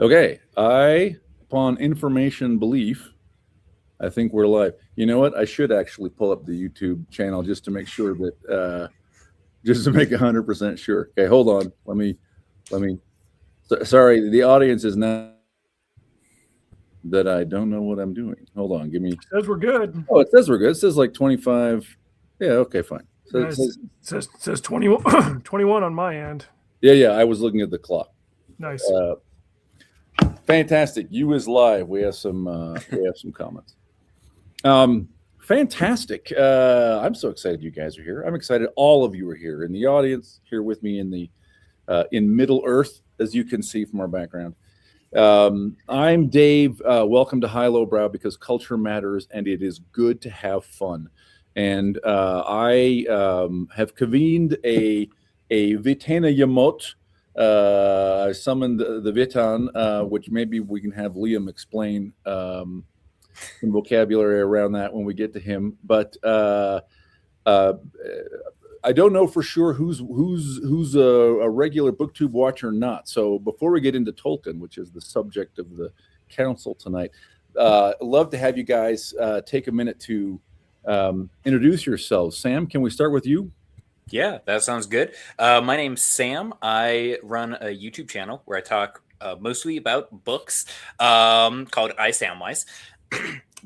Okay, upon information belief, I think we're live. You know what? I should actually pull up the YouTube channel just to make sure that, just to make 100% sure. Okay, hold on. Let me. Sorry, the audience is not that I don't know what I'm doing. Hold on, give me. It says we're good. Oh, it says we're good. It says like 25. Yeah, okay, fine. So it says 21, 21 on my end. Yeah, I was looking at the clock. Nice. Fantastic. You is live. We have some comments. Fantastic. I'm so excited you guys are here. I'm excited all of you are here in the audience, here with me in the in Middle Earth, as you can see from our background. I'm Dave. Welcome to High Low Brow, because culture matters and it is good to have fun. And I have convened a Vitana Yamot. I summoned the Vitan, which maybe we can have Liam explain some vocabulary around that when we get to him. But I don't know for sure who's a regular BookTube watcher or not. So before we get into Tolkien, which is the subject of the council tonight, I'd love to have you guys take a minute to introduce yourselves. Sam, can we start with you? Yeah, that sounds good. My name's Sam. I run a YouTube channel where I talk mostly about books called I Samwise.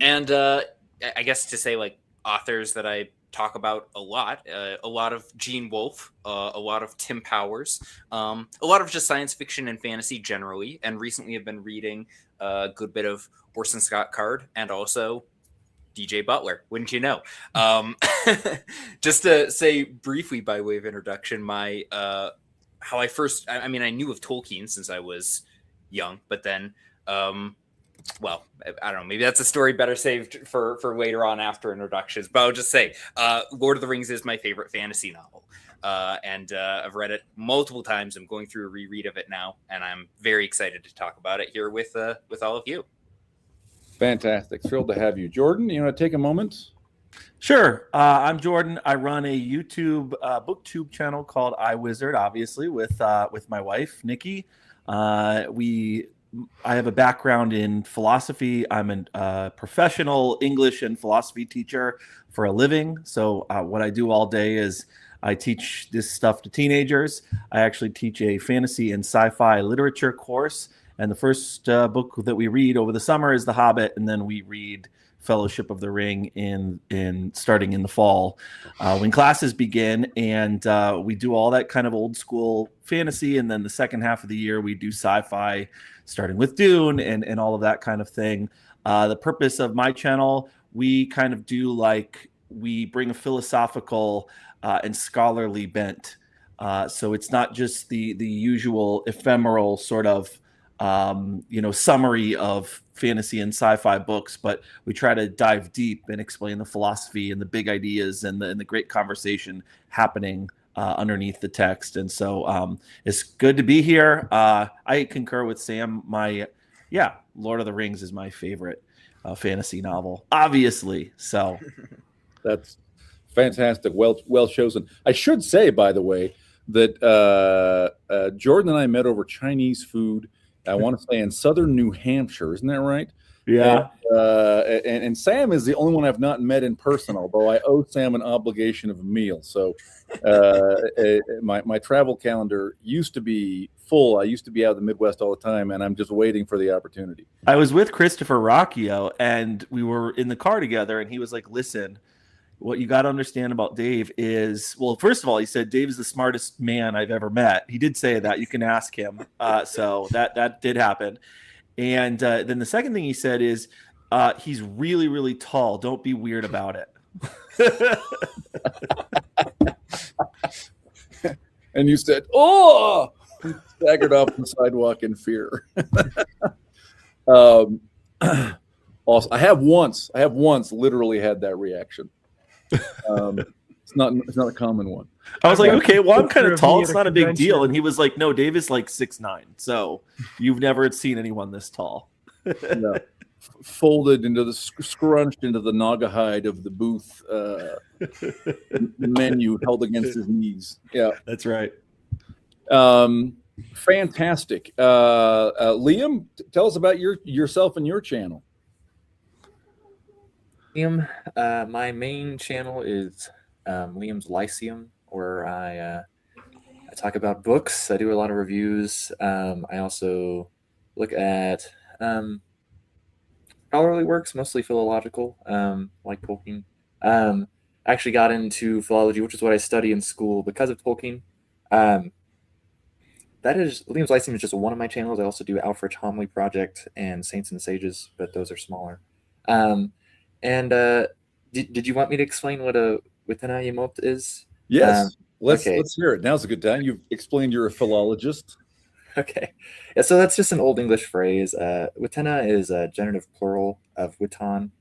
And I guess to say, like, authors that I talk about a lot of Gene Wolfe, a lot of Tim Powers, a lot of just science fiction and fantasy generally. And recently I've been reading a good bit of Orson Scott Card and also DJ Butler, wouldn't you know? Just to say briefly by way of introduction, my how I first, I mean, I knew of Tolkien since I was young, but then, well, I don't know, maybe that's a story better saved for later on after introductions, but I'll just say, Lord of the Rings is my favorite fantasy novel. And I've read it multiple times. I'm going through a reread of it now, and I'm very excited to talk about it here with all of you. Fantastic. Thrilled to have you. Jordan, you want to take a moment? Sure. I'm Jordan. I run a YouTube BookTube channel called iWizard, obviously, with my wife, Nikki. I have a background in philosophy. I'm a professional English and philosophy teacher for a living. So what I do all day is I teach this stuff to teenagers. I actually teach a fantasy and sci-fi literature course. And the first book that we read over the summer is The Hobbit, and then we read Fellowship of the Ring in starting in the fall when classes begin. And we do all that kind of old school fantasy, and then the second half of the year we do sci-fi, starting with Dune and all of that kind of thing. The purpose of my channel, we kind of do like, we bring a philosophical and scholarly bent. So it's not just the usual ephemeral sort of summary of fantasy and sci-fi books, but we try to dive deep and explain the philosophy and the big ideas and the great conversation happening underneath the text. And so it's good to be here. I concur with Sam. Lord of the Rings is my favorite fantasy novel, obviously. So that's fantastic. Well chosen. I should say, by the way, that Jordan and I met over Chinese food. I want to say in southern New Hampshire, isn't that right? Yeah. And Sam is the only one I've not met in person, although I owe Sam an obligation of a meal. So my travel calendar used to be full. I used to be out of the Midwest all the time, and I'm just waiting for the opportunity. I was with Christopher Rocchio, and we were in the car together, and he was like, listen, what you got to understand about Dave is, well, first of all, he said Dave is the smartest man I've ever met. He did say that. You can ask him. So that did happen. And then the second thing he said is he's really, really tall. Don't be weird about it. And you said, oh, staggered off the sidewalk in fear. Awesome. I have once literally had that reaction. It's not a common one. I was like, okay, well, I'm kind of tall. It's not a big deal. And he was like, no, Dave is like 6'9". So you've never seen anyone this tall. No. Folded into the scrunched into the naga hide of the booth menu held against his knees. Yeah, that's right. Fantastic. Liam, tell us about yourself and your channel. Liam, my main channel is Liam's Lyceum, where I talk about books. I do a lot of reviews. I also look at scholarly works, mostly philological, like Tolkien. I actually got into philology, which is what I study in school, because of Tolkien. That is Liam's Lyceum is just one of my channels. I also do Alfred Homily Project and Saints and Sages, but those are smaller. And did you want me to explain what a Witena Yemot is? Yes, let's okay. hear it. Now's a good time. You've explained you're a philologist. Okay. Yeah, so that's just an Old English phrase. Witena is a generative plural of witan.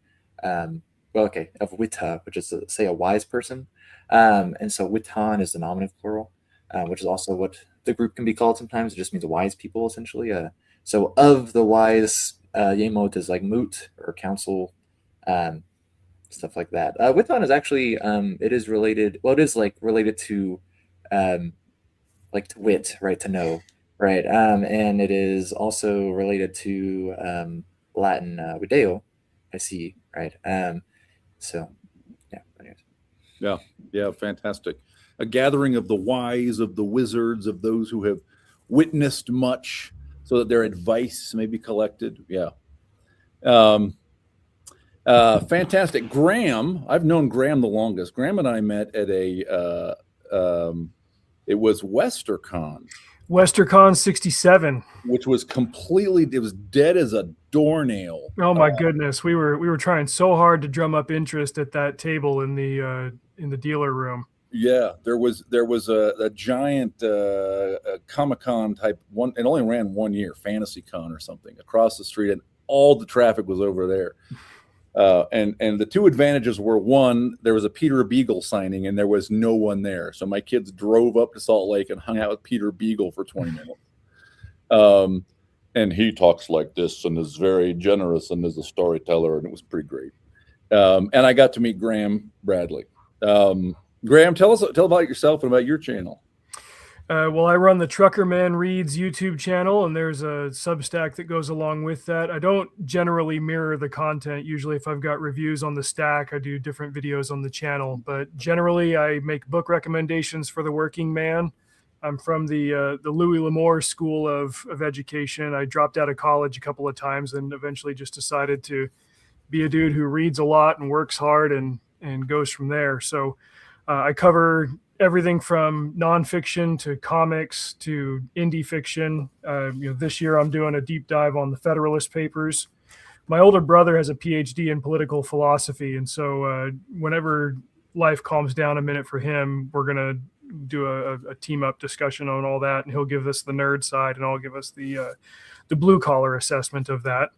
Of wita, which is, say, a wise person. And so witan is the nominative plural, which is also what the group can be called sometimes. It just means wise people, essentially. So of the wise, Yemot is like moot or counsel, stuff like that. Witan is actually, it is related, well, it is like related to, like to wit, right, to know. Right, and it is also related to Latin video, I see, right? So, yeah. Anyways. Yeah, fantastic. A gathering of the wise, of the wizards, of those who have witnessed much, so that their advice may be collected. Yeah. Fantastic. Graham, I've known Graham the longest. Graham and I met at it was WesterCon. WesterCon 67, which was it was dead as a doornail. Oh my goodness, we were trying so hard to drum up interest at that table in the dealer room. Yeah, there was a giant Comic-Con type one. It only ran 1 year, FantasyCon or something, across the street, and all the traffic was over there. And the two advantages were, one, there was a Peter Beagle signing and there was no one there. So my kids drove up to Salt Lake and hung out with Peter Beagle for 20 minutes. And he talks like this and is very generous and is a storyteller, and it was pretty great. And I got to meet Graham Bradley. Graham, tell about yourself and about your channel. Well, I run the Trucker Man Reads YouTube channel, and there's a Substack that goes along with that. I don't generally mirror the content. Usually if I've got reviews on the stack, I do different videos on the channel. But generally, I make book recommendations for the working man. I'm from the Louis L'Amour School of Education. I dropped out of college a couple of times and eventually just decided to be a dude who reads a lot and works hard and goes from there. So I cover everything from nonfiction to comics to indie fiction. This year I'm doing a deep dive on the Federalist Papers. My older brother has a PhD in political philosophy, and so whenever life calms down a minute for him, we're gonna do a team up discussion on all that, and he'll give us the nerd side, and I'll give us the blue collar assessment of that.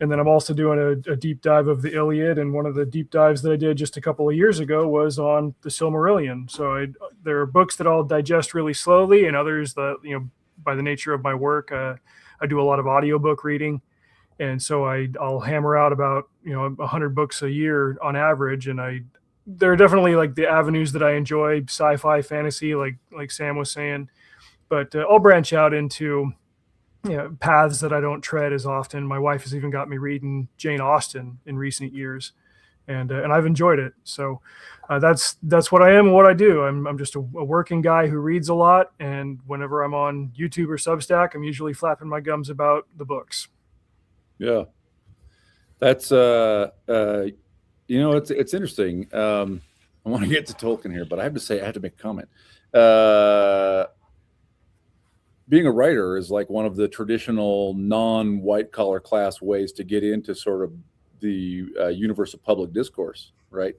And then I'm also doing a deep dive of the Iliad, and one of the deep dives that I did just a couple of years ago was on the Silmarillion. So there are books that I'll digest really slowly, and others that, by the nature of my work, I do a lot of audiobook reading. And so I'll hammer out about 100 books a year on average. And there are definitely like the avenues that I enjoy, sci-fi, fantasy, like Sam was saying, but I'll branch out into paths that I don't tread as often. My wife has even got me reading Jane Austen in recent years, and I've enjoyed it. So that's what I am and what I do. I'm just a working guy who reads a lot, and whenever I'm on YouTube or Substack, I'm usually flapping my gums about the books. Yeah, that's it's interesting. I want to get to Tolkien here, but I have to make a comment. Being a writer is like one of the traditional non-white collar class ways to get into sort of the universe of public discourse, right?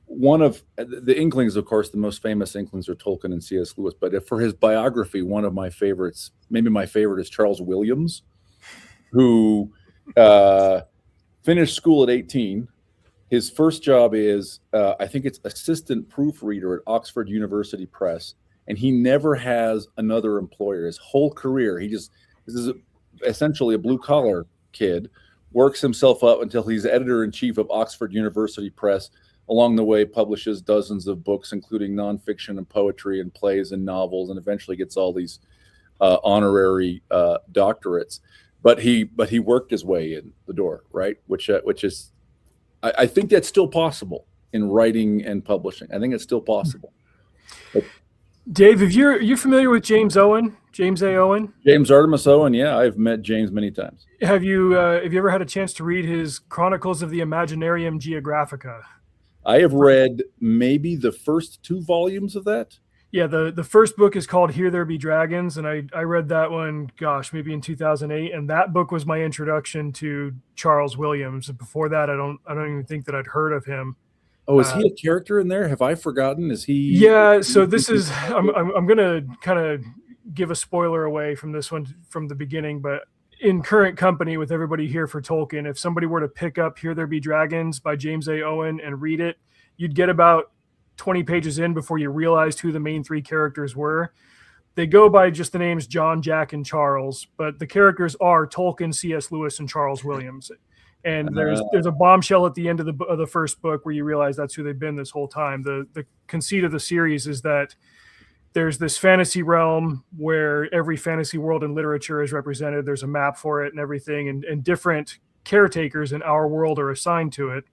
One of the Inklings, of course, the most famous Inklings are Tolkien and C.S. Lewis. But for his biography, one of my favorites, maybe my favorite, is Charles Williams, who finished school at 18. His first job is, I think it's assistant proofreader at Oxford University Press, and he never has another employer. His whole career, this is essentially a blue-collar kid, works himself up until he's editor-in-chief of Oxford University Press, along the way publishes dozens of books, including nonfiction and poetry and plays and novels, and eventually gets all these honorary doctorates. But he worked his way in the door, right? Which is, I think that's still possible in writing and publishing. I think it's still possible. Dave, are you familiar with James Owen? James A. Owen? James Artemis Owen, yeah, I've met James many times. Have you ever had a chance to read his Chronicles of the Imaginarium Geographica? I have read maybe the first 2 volumes of that. Yeah, the first book is called Here There Be Dragons, and I read that one, gosh, maybe in 2008, and that book was my introduction to Charles Williams. Before that, I don't even think that I'd heard of him. Oh, is he a character in there? Have I forgotten? Is he? Yeah, so this is I'm gonna kind of give a spoiler away from this one from the beginning, but in current company with everybody here for Tolkien, if somebody were to pick up Here There Be Dragons by James A. Owen and read it, you'd get about 20 pages in before you realized who the main 3 characters were. They go by just the names John, Jack, and Charles, but the characters are Tolkien, C.S. Lewis, and Charles Williams. And there's a bombshell at the end of the first book where you realize that's who they've been this whole time. The conceit of the series is that there's this fantasy realm where every fantasy world in literature is represented. There's a map for it and everything, and different caretakers in our world are assigned to it.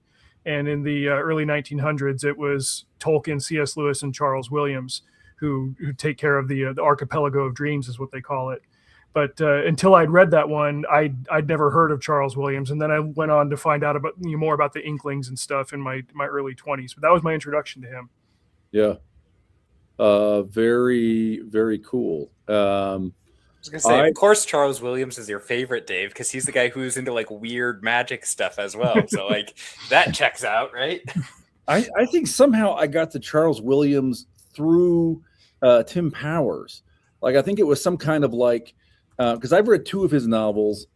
And in the early 1900s, it was Tolkien, C.S. Lewis, and Charles Williams who take care of the archipelago of dreams, is what they call it. But until I'd read that one, I'd never heard of Charles Williams, and then I went on to find out about more about the Inklings and stuff in my early 20s. But that was my introduction to him. Yeah, very, very cool. I was gonna say, of course, Charles Williams is your favorite, Dave, because he's the guy who's into like weird magic stuff as well. So like that checks out, right? I think somehow I got to Charles Williams through Tim Powers. Like I think it was some kind of like. Because I've read 2 of his novels.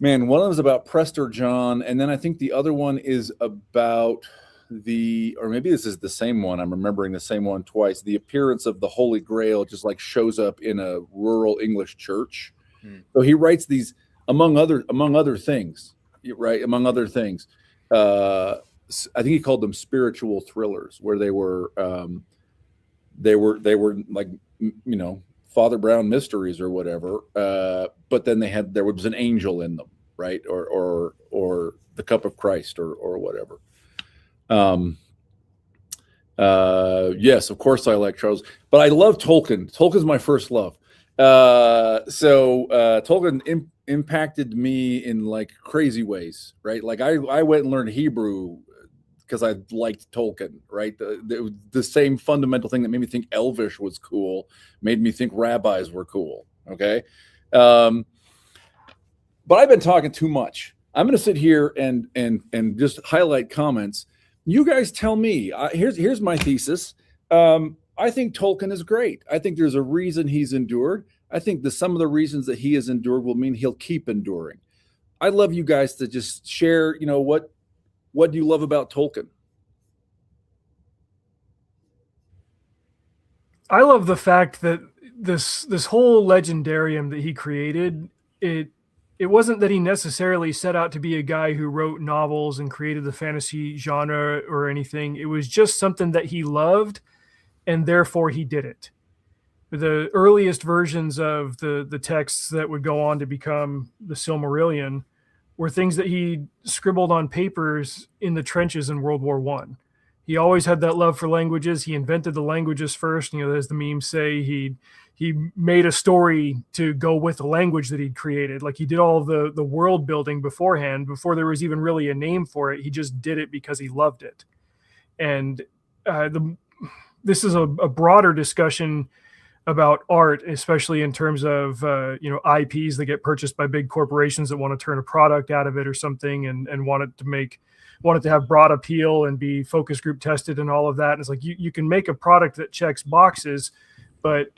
Man, one of them is about Prester John, and then I think the other one is about or maybe this is the same one. I'm remembering the same one twice. The appearance of the Holy Grail just like shows up in a rural English church. So he writes these among other things, right? Among other things, I think he called them spiritual thrillers, where they were like Father Brown mysteries or whatever, but then there was an angel in them, right? Or the Cup of Christ or whatever. Yes, of course I like Charles, but I love Tolkien. Tolkien's my first love. So Tolkien impacted me in like crazy ways, right? Like I went and learned Hebrew because I liked Tolkien, right? The same fundamental thing that made me think Elvish was cool made me think rabbis were cool. Okay. But I've been talking too much. I'm going to sit here and just highlight comments. You guys tell me. Here's my thesis. I think Tolkien is great. I think there's a reason he's endured. I think some of the reasons that he has endured will mean he'll keep enduring. I'd love you guys to just share, what do you love about Tolkien? I love the fact that this whole legendarium that he created, it wasn't that he necessarily set out to be a guy who wrote novels and created the fantasy genre or anything. It was just something that he loved, and therefore he did it. The earliest versions of the texts that would go on to become the Silmarillion were things that he scribbled on papers in the trenches in World War I. He always had that love for languages. He invented the languages first. As the memes say, he made a story to go with the language that he'd created. Like he did all the world building beforehand, before there was even really a name for it. He just did it because he loved it. And this is a broader discussion about art, especially in terms of IPs that get purchased by big corporations that want to turn a product out of it or something, and want it to have broad appeal and be focus group tested and all of that. And it's like you can make a product that checks boxes, but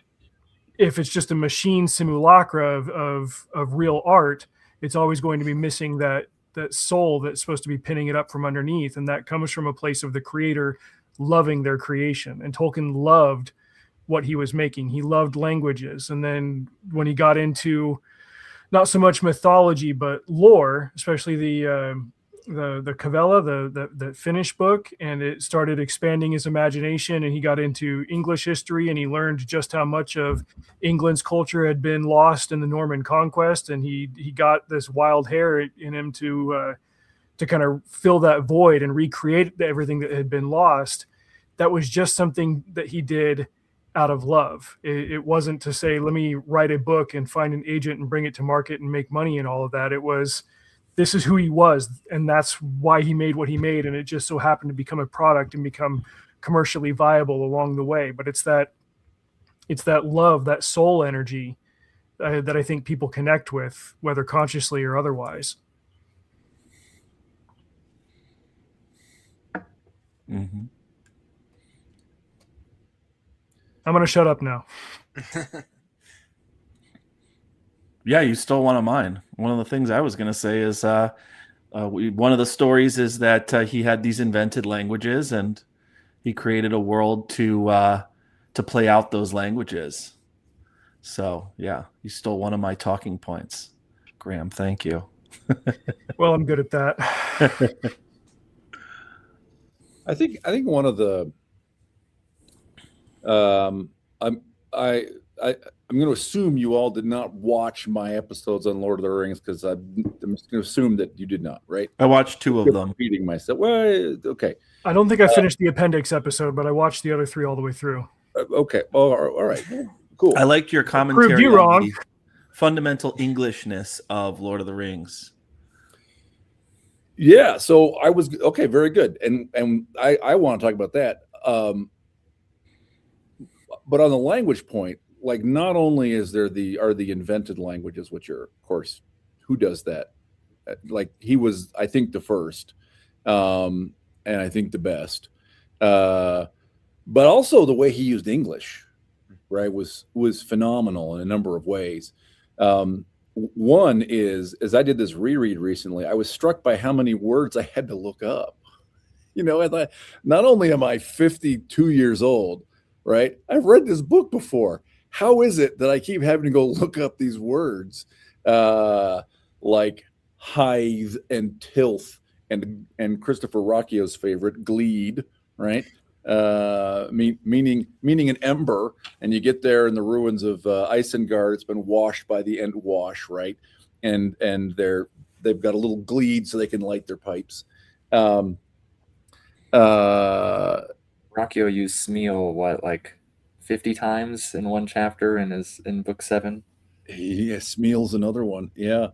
if it's just a machine simulacra of real art, it's always going to be missing that soul that's supposed to be pinning it up from underneath, and that comes from a place of the creator loving their creation. And Tolkien loved what he was making. He loved languages. And then when he got into not so much mythology, but lore, especially the the Cavella, the Finnish book, and it started expanding his imagination, and he got into English history, and he learned just how much of England's culture had been lost in the Norman conquest, and he got this wild hair in him to kind of fill that void and recreate everything that had been lost. That was just something that he did out of love. It wasn't to say, let me write a book and find an agent and bring it to market and make money and all of that. It was, this is who he was, and that's why he made what he made, and it just so happened to become a product and become commercially viable along the way. But it's that love, that soul energy that I think people connect with, whether consciously or otherwise. Mm-hmm. I'm going to shut up now. Yeah, you stole one of mine. One of the things I was going to say is one of the stories is that he had these invented languages, and he created a world to play out those languages. So, yeah, you stole one of my talking points. Graham, thank you. Well, I'm good at that. I think one of the I'm going to assume you all did not watch my episodes on Lord of the Rings, because I'm just going to assume that you did not, right? I watched 2 of them. Repeating myself. Well, okay. I don't think I finished the appendix episode, but I watched the other 3 all the way through. Okay. Oh, all right. Cool. I liked your commentary Proved you on wrong. the fundamental Englishness of Lord of the Rings. Yeah. So I was okay. Very good. And I want to talk about that. But on the language point, like, not only are the invented languages, which are, of course, who does that? Like, he was, I think, the first, and I think the best. But also the way he used English, right, was phenomenal in a number of ways. One is, as I did this reread recently, I was struck by how many words I had to look up. You know, I thought, not only am I 52 years old, right? I've read this book before. How is it that I keep having to go look up these words, like hithe and tilth and Christopher Rocchio's favorite, gleed, right? Meaning an ember, and you get there in the ruins of Isengard. It's been washed by the end wash, right? And they've got a little gleed so they can light their pipes. Rocchio used Smeal, like 50 times in one chapter in book 7. Yeah, Smeal's another one. Yeah.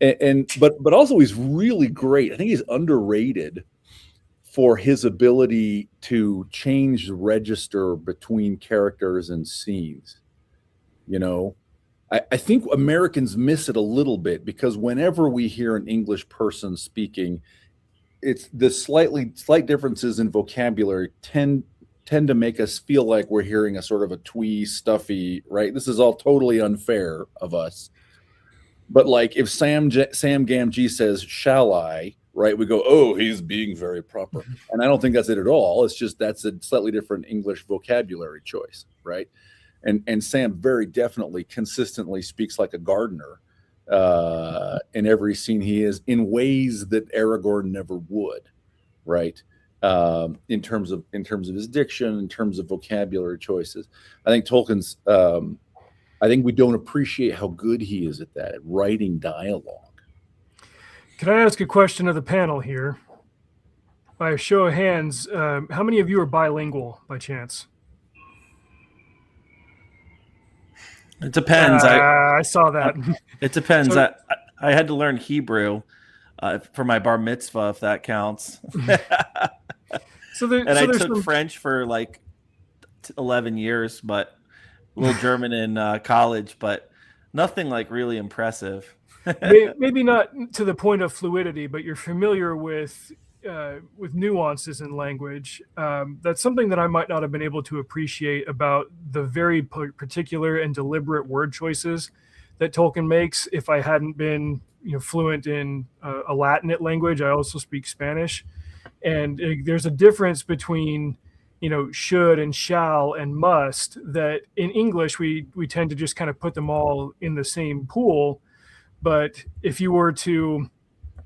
But also he's really great. I think he's underrated for his ability to change the register between characters and scenes. You know, I think Americans miss it a little bit, because whenever we hear an English person speaking, it's the slight differences in vocabulary tend to make us feel like we're hearing a sort of a twee, stuffy, right? This is all totally unfair of us. But like, if Sam Gamgee says, "Shall I?" right, we go, "Oh, he's being very proper." And I don't think that's it at all. It's just that's a slightly different English vocabulary choice, right? And Sam very definitely consistently speaks like a gardener in every scene he is, in ways that Aragorn never would, right? In terms of his diction, in terms of vocabulary choices. I think Tolkien's I think we don't appreciate how good he is at that, at writing dialogue. Can I ask a question of the panel here? By a show of hands, how many of you are bilingual by chance? It depends. I saw that. It depends. So- I had to learn Hebrew for my bar mitzvah, if that counts. I took French for like 11 years, but a little German in college, but nothing like really impressive. Maybe not to the point of fluidity, but you're familiar with nuances in language. That's something that I might not have been able to appreciate about the very particular and deliberate word choices that Tolkien makes. If I hadn't been, fluent in a Latinate language, I also speak Spanish, and there's a difference between should and shall and must that in English we tend to just kind of put them all in the same pool. But if you were to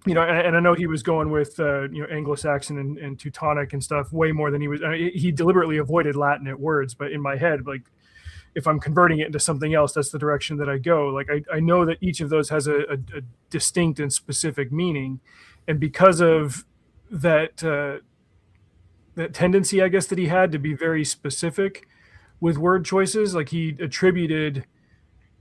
you know, and I know he was going with Anglo-Saxon and Teutonic and stuff way more than he was. He deliberately avoided Latinate words, but in my head, like if I'm converting it into something else, that's the direction that I go. Like I know that each of those has a distinct and specific meaning, and because of that that tendency, I guess, that he had to be very specific with word choices, like he attributed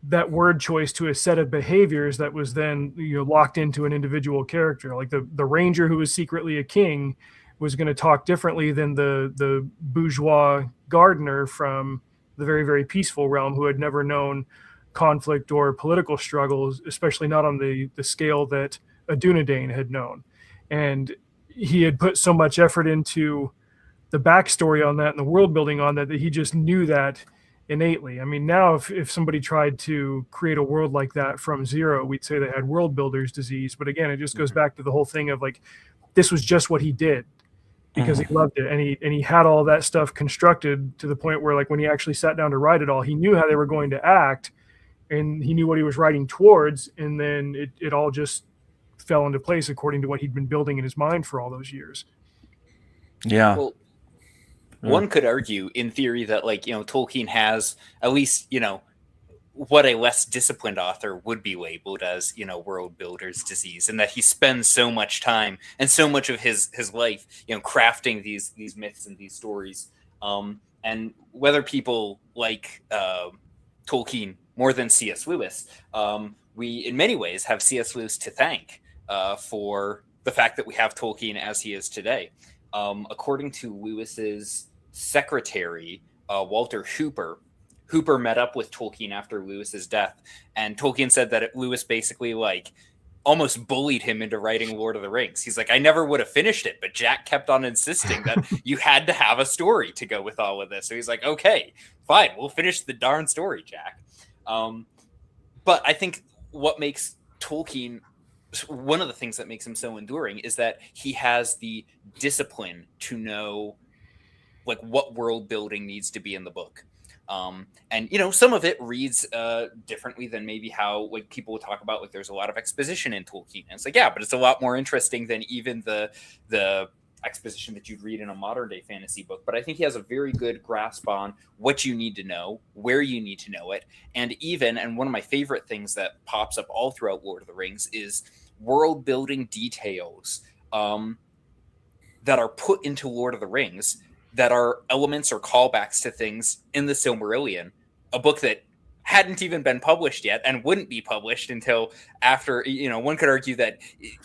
that word choice to a set of behaviors that was then locked into an individual character. Like the ranger who was secretly a king was going to talk differently than the bourgeois gardener from the very, very peaceful realm who had never known conflict or political struggles, especially not on the scale that a Dunedain had known. And he had put so much effort into the backstory on that and the world building on that he just knew that innately. I mean, now if somebody tried to create a world like that from zero, we'd say they had world builder's disease. But again, it just goes back to the whole thing of like, this was just what he did because he loved it. And he had all that stuff constructed to the point where, like, when he actually sat down to write it all, he knew how they were going to act and he knew what he was writing towards. And then it all just fell into place according to what he'd been building in his mind for all those years. Yeah. Well, one could argue in theory that, like, Tolkien has at least, what a less disciplined author would be labeled as, world builder's disease, and that he spends so much time and so much of his life, crafting these myths and these stories. And whether people like Tolkien more than C.S. Lewis, we in many ways have C.S. Lewis to thank for the fact that we have Tolkien as he is today. According to Lewis's secretary, Walter Hooper met up with Tolkien after Lewis's death, and Tolkien said that Lewis basically like almost bullied him into writing Lord of the Rings. He's like, I never would have finished it, but Jack kept on insisting that you had to have a story to go with all of this. So he's like, okay, fine, we'll finish the darn story, Jack. But I think what makes Tolkien, one of the things that makes him so enduring, is that he has the discipline to know like what world building needs to be in the book. And some of it reads differently than maybe how like people would talk about, like there's a lot of exposition in Tolkien. And it's like, yeah, but it's a lot more interesting than even the exposition that you'd read in a modern day fantasy book. But I think he has a very good grasp on what you need to know, where you need to know it. And one of my favorite things that pops up all throughout Lord of the Rings is world building details that are put into Lord of the Rings that are elements or callbacks to things in the Silmarillion, a book that hadn't even been published yet and wouldn't be published until after, one could argue that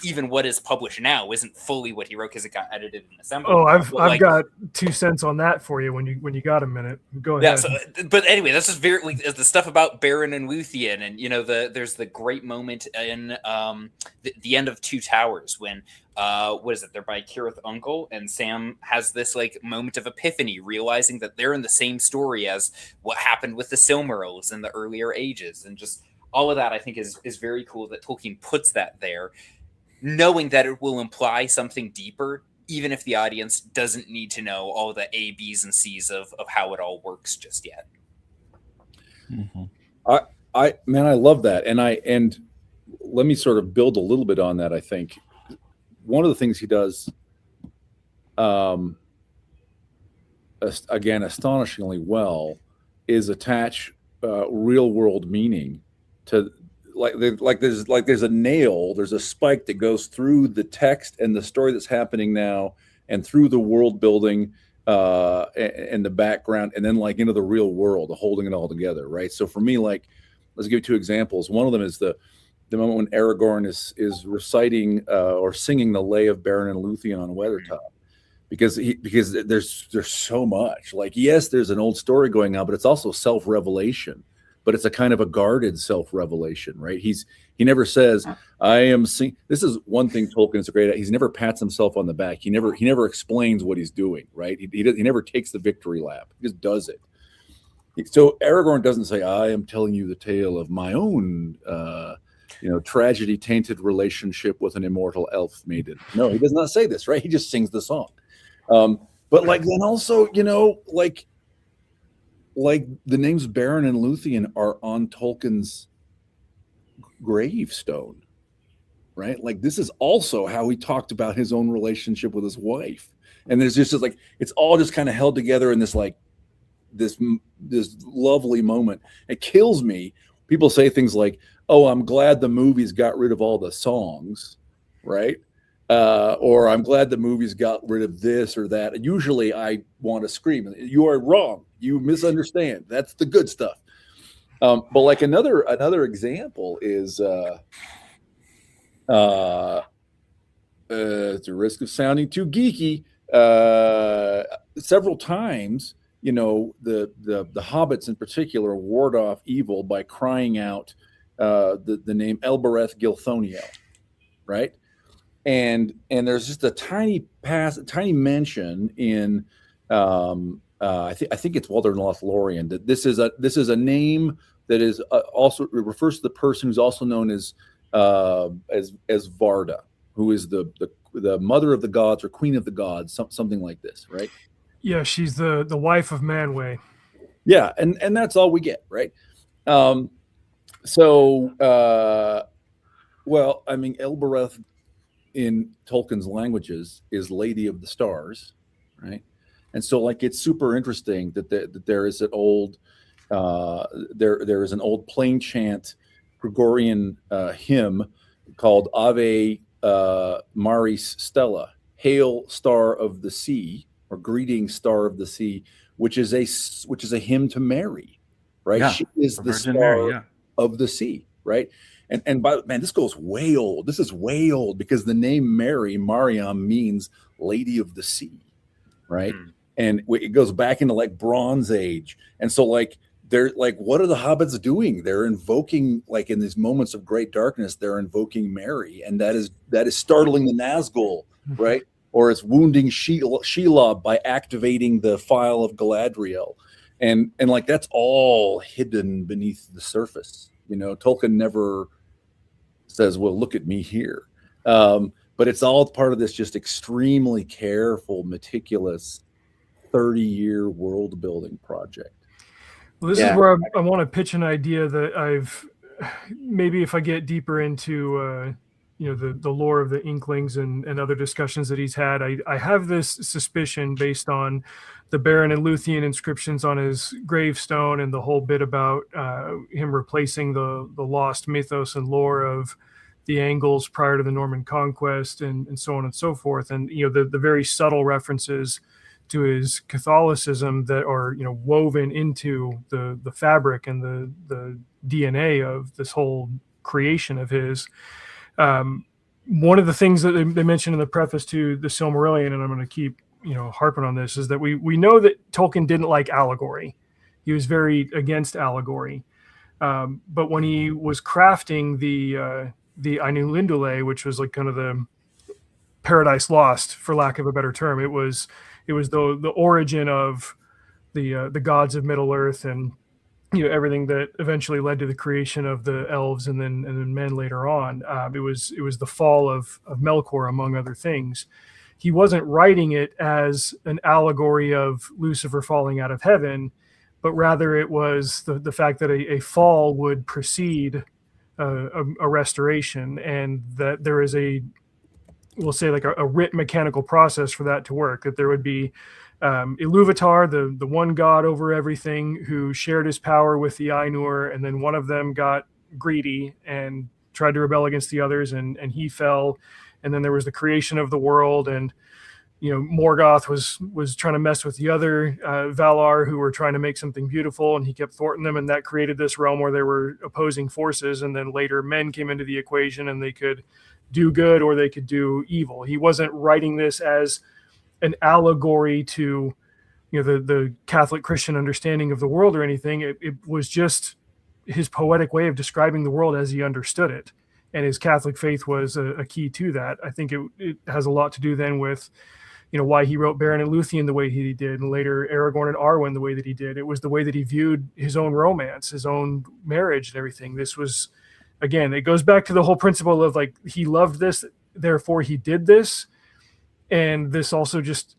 even what is published now isn't fully what he wrote because it got edited and assembled. Oh, I've got 2 cents on that for you when you got a minute. Go ahead. Yeah, but anyway, this is very like the stuff about Beren and Luthien, and there's the great moment in the end of Two Towers when they're by Cirith Ungol, and Sam has this like moment of epiphany, realizing that they're in the same story as what happened with the Silmarils in the earlier ages, and just all of that I think is very cool that Tolkien puts that there, knowing that it will imply something deeper, even if the audience doesn't need to know all the A, B's, and C's of how it all works just yet. I love that, and let me sort of build a little bit on that. I think one of the things he does, again, astonishingly well, is attach real world meaning to there's a nail, there's a spike that goes through the text and the story that's happening now, and through the world building and the background, and then like into the real world, holding it all together, right? So for me, like, let's give 2 examples. One of them is the moment when Aragorn is reciting or singing the lay of Beren and Luthien on Weathertop, because there's so much. Like, yes, there's an old story going on, but it's also self-revelation. But it's a kind of a guarded self-revelation, right? He never says, "I am sing." This is one thing Tolkien is great at. He never pats himself on the back. He never explains what he's doing, right? He never takes the victory lap. He just does it. So Aragorn doesn't say, "I am telling you the tale of my own." Tragedy-tainted relationship with an immortal elf maiden. No, he does not say this, right? He just sings the song. But like then also, like the names Beren and Luthien are on Tolkien's gravestone. right? Like this is also how he talked about his own relationship with his wife. And there's just like, it's all just kind of held together in this like this lovely moment. It kills me. People say things like, "Oh, I'm glad the movies got rid of all the songs," right? Or I'm glad the movies got rid of this or that. And usually I want to scream, "You are wrong. You misunderstand. That's the good stuff." But like another example is at the risk of sounding too geeky, several times, you know, the hobbits in particular ward off evil by crying out the name Elbereth Gilthoniel, right? And there's just a tiny mention in I think it's Walter and Lothlorien that this is a name that is also, it refers to the person who's also known as Varda, who is the mother of the gods or queen of the gods, something like this, right? Yeah, she's the wife of Manwë. Yeah, and that's all we get, right? Well, I mean, Elbereth in Tolkien's languages is Lady of the Stars, right? And so, like, it's super interesting that there is an old there is an old plain chant Gregorian hymn called Ave Maris Stella, Hail Star of the Sea, or Greeting Star of the Sea, which is a hymn to Mary, right? Yeah, she is the star Mary, of the sea, right? And man, this goes way old. This is way old because the name Mary, Mariam, means Lady of the Sea, right? And it goes back into like Bronze Age. And so like they're like, what are the hobbits doing? They're invoking, like in these moments of great darkness, they're invoking Mary, and that is startling the Nazgul, right? Or it's wounding Shelob by activating the file of Galadriel. And like that's all hidden beneath the surface. You know, Tolkien never says, well, look at me here. But it's all part of this just extremely careful, meticulous 30-year world building project. Well, this is where I want to pitch an idea that I've maybe, if I get deeper into you know, the lore of the Inklings and other discussions that he's had, I have this suspicion based on the Beren and Luthien inscriptions on his gravestone and the whole bit about him replacing the lost mythos and lore of the Angles prior to the Norman conquest and so on and so forth. And, you know, the very subtle references to his Catholicism that are, you know, woven into the fabric and the DNA of this whole creation of his. One of the things that they mentioned in the preface to the Silmarillion, and I'm going to keep, you know, harping on this, is that we know that Tolkien didn't like allegory. He was very against allegory. But when he was crafting the Ainulindule, which was like kind of the Paradise Lost, for lack of a better term, it was the origin of the gods of Middle Earth, and, you know, everything that eventually led to the creation of the elves and then men later on. It was the fall of Melkor, among other things. He wasn't writing it as an allegory of Lucifer falling out of heaven, but rather it was the fact that a fall would precede a restoration, and that there is we'll say like a writ mechanical process for that to work, that there would be Iluvatar, the one god over everything, who shared his power with the Ainur, and then one of them got greedy and tried to rebel against the others, and he fell. And then there was the creation of the world, and, you know, Morgoth was trying to mess with the other Valar, who were trying to make something beautiful, and he kept thwarting them, and that created this realm where there were opposing forces. And then later men came into the equation, and they could do good or they could do evil. He wasn't writing this as an allegory to, you know, the Catholic Christian understanding of the world or anything. It was just his poetic way of describing the world as he understood it. And his Catholic faith was a key to that. I think it has a lot to do then with, you know, why he wrote Beren and Luthien the way he did, and later Aragorn and Arwen the way that he did. It was the way that he viewed his own romance, his own marriage and everything. This was, again, it goes back to the whole principle of, like, he loved this, therefore he did this. And this also just,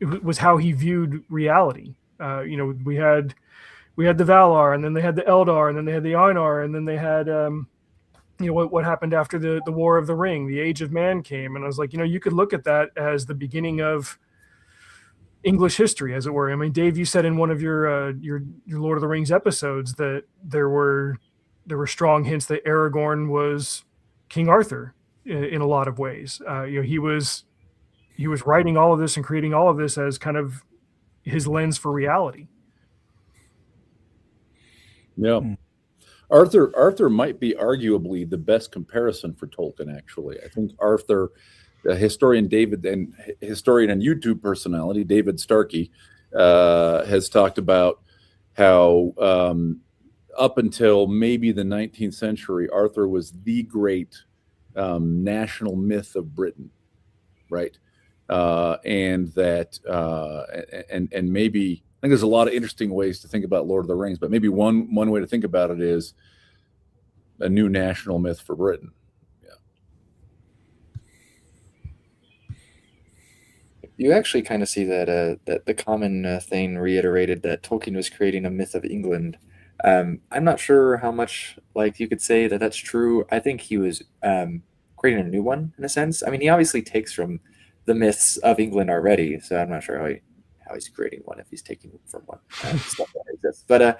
it was how he viewed reality. You know, we had the Valar, and then they had the Eldar, and then they had the Einar, and then they had what happened after the War of the Ring, the Age of Man came, and I was like, you could look at that as the beginning of English history, as it were. I mean, Dave, you said in one of your Lord of the Rings episodes that there were strong hints that Aragorn was King Arthur in a lot of ways. He was writing all of this and creating all of this as kind of his lens for reality. Yeah. Arthur might be arguably the best comparison for Tolkien, actually. I think Arthur, historian and YouTube personality, David Starkey, has talked about how up until maybe the 19th century, Arthur was the great national myth of Britain, right? And that, and maybe, I think there's a lot of interesting ways to think about Lord of the Rings, but maybe one way to think about it is a new national myth for Britain. You actually kind of see that that the common thing reiterated that Tolkien was creating a myth of England. I'm not sure how much like you could say that that's true. I think he was creating a new one in a sense. I mean, he obviously takes from the myths of England already, so I'm not sure how he's creating one if he's taking from one stuff that exists. But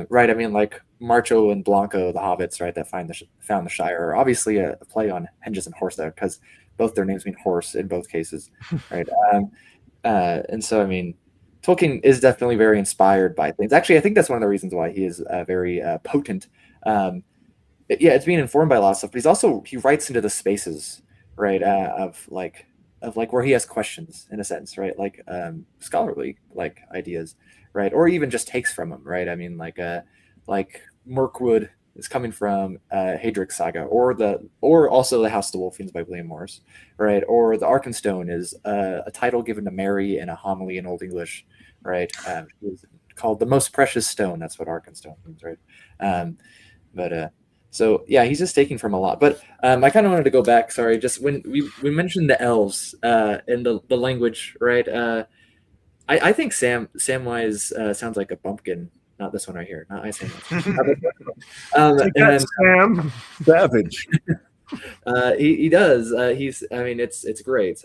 right, I mean, like Marcho and Blanco, the hobbits, right, that found the Shire, are obviously a play on Henges and Horsa because both their names mean horse in both cases, right? And so, I mean, Tolkien is definitely very inspired by things. Actually, I think that's one of the reasons why he is very potent. Yeah, it's being informed by a lot of stuff, but he writes into the spaces, right, of where he has questions in a sense, right, like scholarly like ideas, right, or even just takes from them, right. I mean, like Mirkwood is coming from Hadrick's Saga, or also the House of the Wolfings by William Morris, right, or the Arkenstone is a title given to Mary in a homily in Old English, right. It was called the most precious stone. That's what Arkenstone means, right. So yeah, he's just taking from a lot. But I kind of wanted to go back. Sorry, just when we mentioned the elves and the language, right? I think Samwise sounds like a bumpkin. Not this one right here. Not I Samwise. Take that, Sam. Savage. He does. I mean, it's great.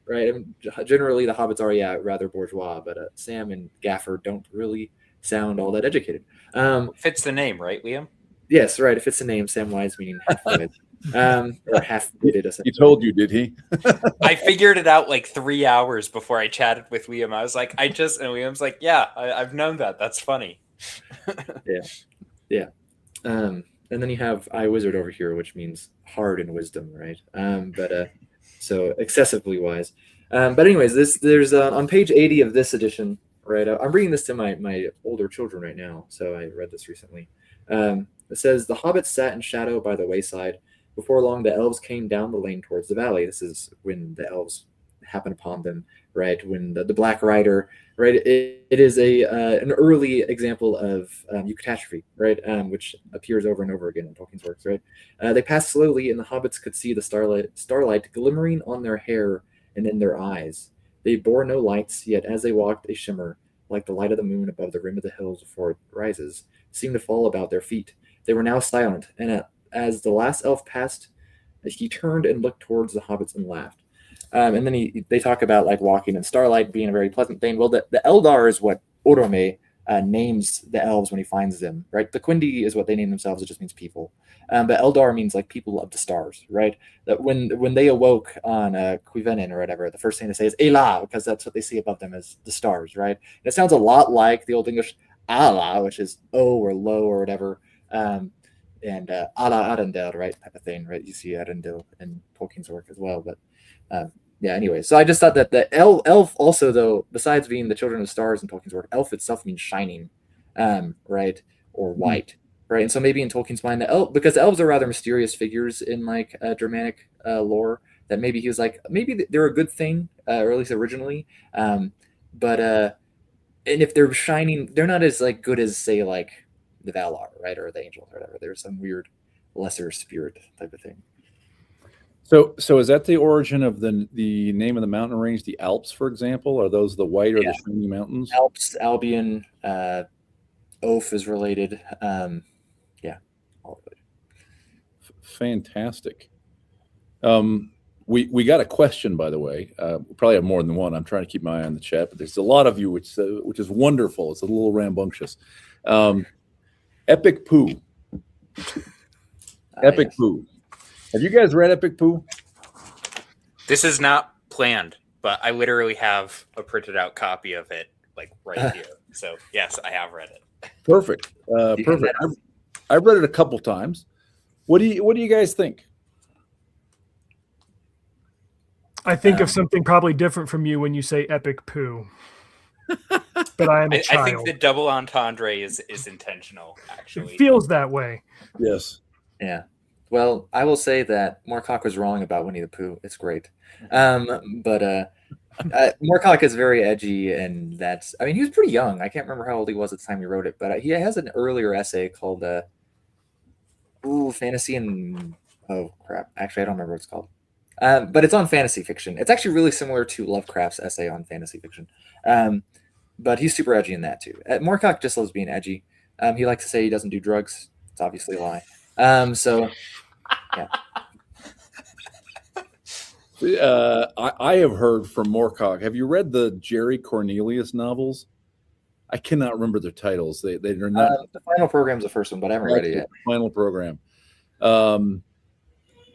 Right. And generally, the hobbits are rather bourgeois, but Sam and Gaffer don't really sound all that educated. Fits the name, right, Liam? Yes, right. If it's a name, Samwise meaning half-witted, or half-witted. He told you, did he? I figured it out like 3 hours before I chatted with Liam. I was like, and Liam's like, yeah, I've known that. That's funny. Yeah. And then you have I Wizard over here, which means hard in wisdom, right? So excessively wise. But anyways, there's on page 80 of this edition, right? I'm reading this to my older children right now, so I read this recently. It says, the hobbits sat in shadow by the wayside. Before long, the elves came down the lane towards the valley. This is when the elves happen upon them, right? When the Black Rider, right? It is an early example of eucatastrophe, right? Which appears over and over again in Tolkien's works, right? They passed slowly, and the hobbits could see the starlight glimmering on their hair and in their eyes. They bore no lights, yet as they walked, a shimmer, like the light of the moon above the rim of the hills before it rises, seemed to fall about their feet. They were now silent, and as the last elf passed, he turned and looked towards the hobbits and laughed. And then they talk about like walking in starlight being a very pleasant thing. Well, the Eldar is what Orome names the elves when he finds them, right? The Quindi is what they name themselves. It just means people. But Eldar means like people of the stars, right? That when they awoke on Cuivenin or whatever, the first thing they say is Ela, because that's what they see above them as the stars, right? And it sounds a lot like the Old English Ala, which is O or low or whatever. And Ala Arendelle, right, type of thing, right? You see Arendelle in Tolkien's work as well. But yeah, anyway, so I just thought that the elf also, though, besides being the children of stars in Tolkien's work, elf itself means shining, right, or white, right? And so maybe in Tolkien's mind, because the elves are rather mysterious figures in like Germanic lore, that maybe he was like, maybe they're a good thing, or at least originally, but and if they're shining, they're not as like good as say like the Valar, right, or the angels or whatever. There's some weird lesser spirit type of thing. So is that the origin of the name of the mountain range, the Alps, for example? Are those the white or the shiny mountains? Alps, Albion, Oaf is related. Yeah, all related. Fantastic. We got a question, by the way. We probably have more than one. I'm trying to keep my eye on the chat, but there's a lot of you, which is wonderful. It's a little rambunctious. Epic Pooh. Epic Yes. Pooh. Have you guys read Epic Pooh? This is not planned, but I literally have a printed out copy of it, like right here. So yes, I have read it. Perfect. You have Perfect. that? I've read it a couple times. What do you guys think? I think of something probably different from you when you say Epic Pooh. But I am a I child. think the double entendre is intentional, actually. It feels that way. Yes. Yeah. Well, I will say that Moorcock was wrong about Winnie the Pooh. It's great. But Moorcock is very edgy, and that's, I mean, he was pretty young. I can't remember how old he was at the time he wrote it, but he has an earlier essay called Fantasy and, oh crap. Actually, I don't remember what it's called. But it's on fantasy fiction. It's actually really similar to Lovecraft's essay on fantasy fiction. But he's super edgy in that too. Moorcock just loves being edgy. He likes to say he doesn't do drugs. It's obviously a lie. So, yeah. I have heard from Moorcock. Have you read the Jerry Cornelius novels? I cannot remember their titles. They're not The Final Program's the first one, but I haven't read it yet. Final Program.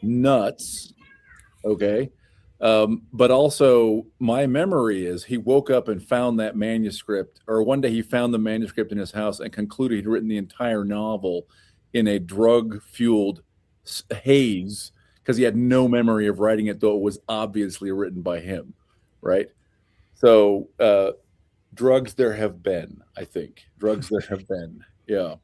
Nuts. Okay. But also my memory is he woke up and found that manuscript, or one day he found the manuscript in his house and concluded he'd written the entire novel in a drug-fueled haze because he had no memory of writing it, though it was obviously written by him, right? So drugs there have been, I think. Drugs there have been, yeah.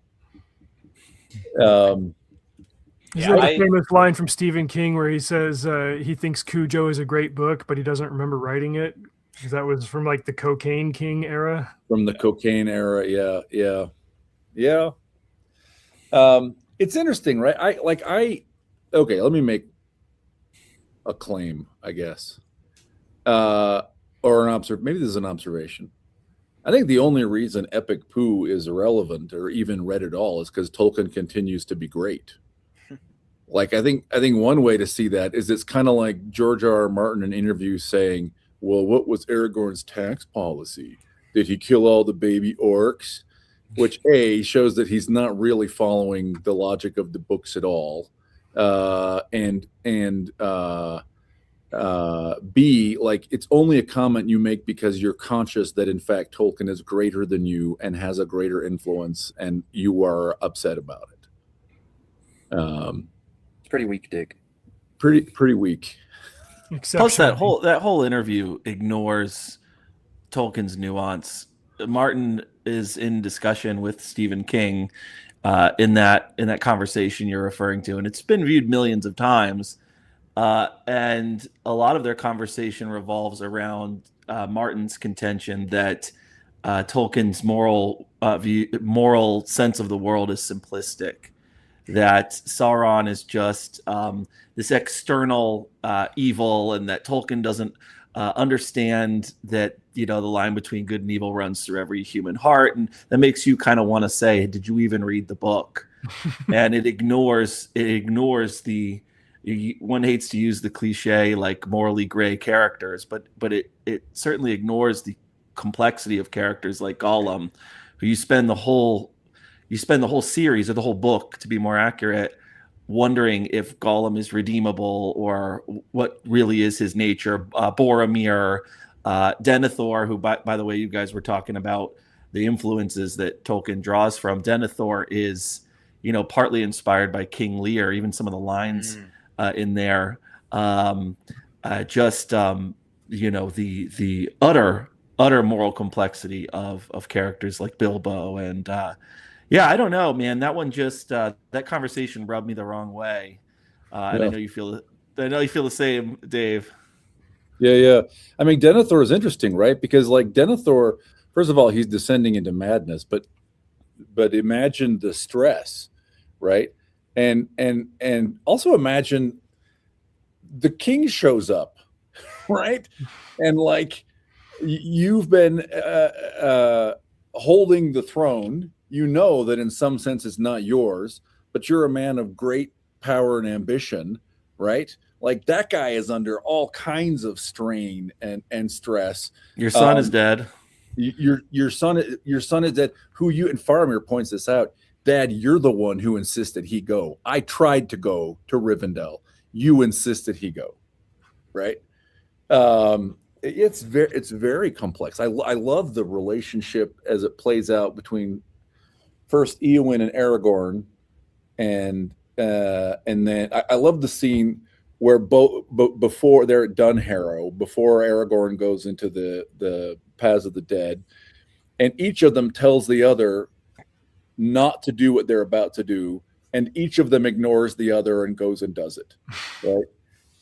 Is that a famous line from Stephen King where he says he thinks Cujo is a great book, but he doesn't remember writing it? Because that was from like the Cocaine King era. From the cocaine era, yeah. It's interesting, right? Okay, let me make a claim, I guess. Or maybe this is an observation. I think the only reason Epic Pooh is irrelevant or even read at all is because Tolkien continues to be great. Like I think one way to see that is it's kind of like George R.R. Martin in interviews saying, well, what was Aragorn's tax policy? Did he kill all the baby orcs? Which A, shows that he's not really following the logic of the books at all. And B, like it's only a comment you make because you're conscious that in fact Tolkien is greater than you and has a greater influence and you are upset about it. It's pretty weak dig. Pretty weak. Plus, that whole interview ignores Tolkien's nuance. Martin is in discussion with Stephen King in that conversation you're referring to, and it's been viewed millions of times. And a lot of their conversation revolves around Martin's contention that Tolkien's moral sense of the world is simplistic. That Sauron is just this external evil, and that Tolkien doesn't understand that the line between good and evil runs through every human heart, and that makes you kind of want to say, "Did you even read the book?" And it ignores the. One hates to use the cliche like morally gray characters, but it certainly ignores the complexity of characters like Gollum, who you spend the whole series, or the whole book to be more accurate, wondering if Gollum is redeemable or what really is his nature. Boromir, Denethor, who by the way, you guys were talking about the influences that Tolkien draws from. Denethor is, partly inspired by King Lear, even some of the lines in there. The utter moral complexity of characters like Bilbo and I don't know, man. That one just that conversation rubbed me the wrong way, and I know you feel the same, Dave. Yeah. I mean, Denethor is interesting, right? Because like Denethor, first of all, he's descending into madness, but imagine the stress, right? And also imagine the king shows up, right? And like you've been holding the throne. That in some sense it's not yours, but you're a man of great power and ambition, right? Like that guy is under all kinds of strain and stress. Your son is dead. Your son is dead. Who you and Faramir points this out. Dad, you're the one who insisted he go. I tried to go to Rivendell. You insisted he go, right? It's very complex. I love the relationship as it plays out between first Eowyn and Aragorn, and then I love the scene where before they're at Dunharrow, before Aragorn goes into the Paths of the Dead, and each of them tells the other not to do what they're about to do, and each of them ignores the other and goes and does it. Right?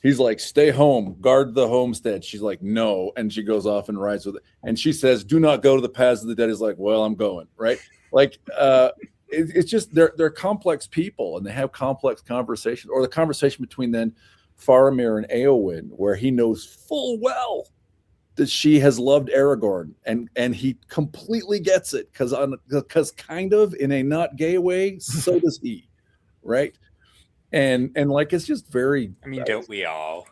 He's like, "Stay home, guard the homestead." She's like, "No," and she goes off and rides with it. And she says, "Do not go to the Paths of the Dead." He's like, "Well, I'm going." Right? Like, it's just they're complex people, and they have complex conversations. Or the conversation between then Faramir and Eowyn, where he knows full well that she has loved Aragorn, and he completely gets it because kind of in a not gay way, so does he, right? And like it's just very. I mean, don't we all?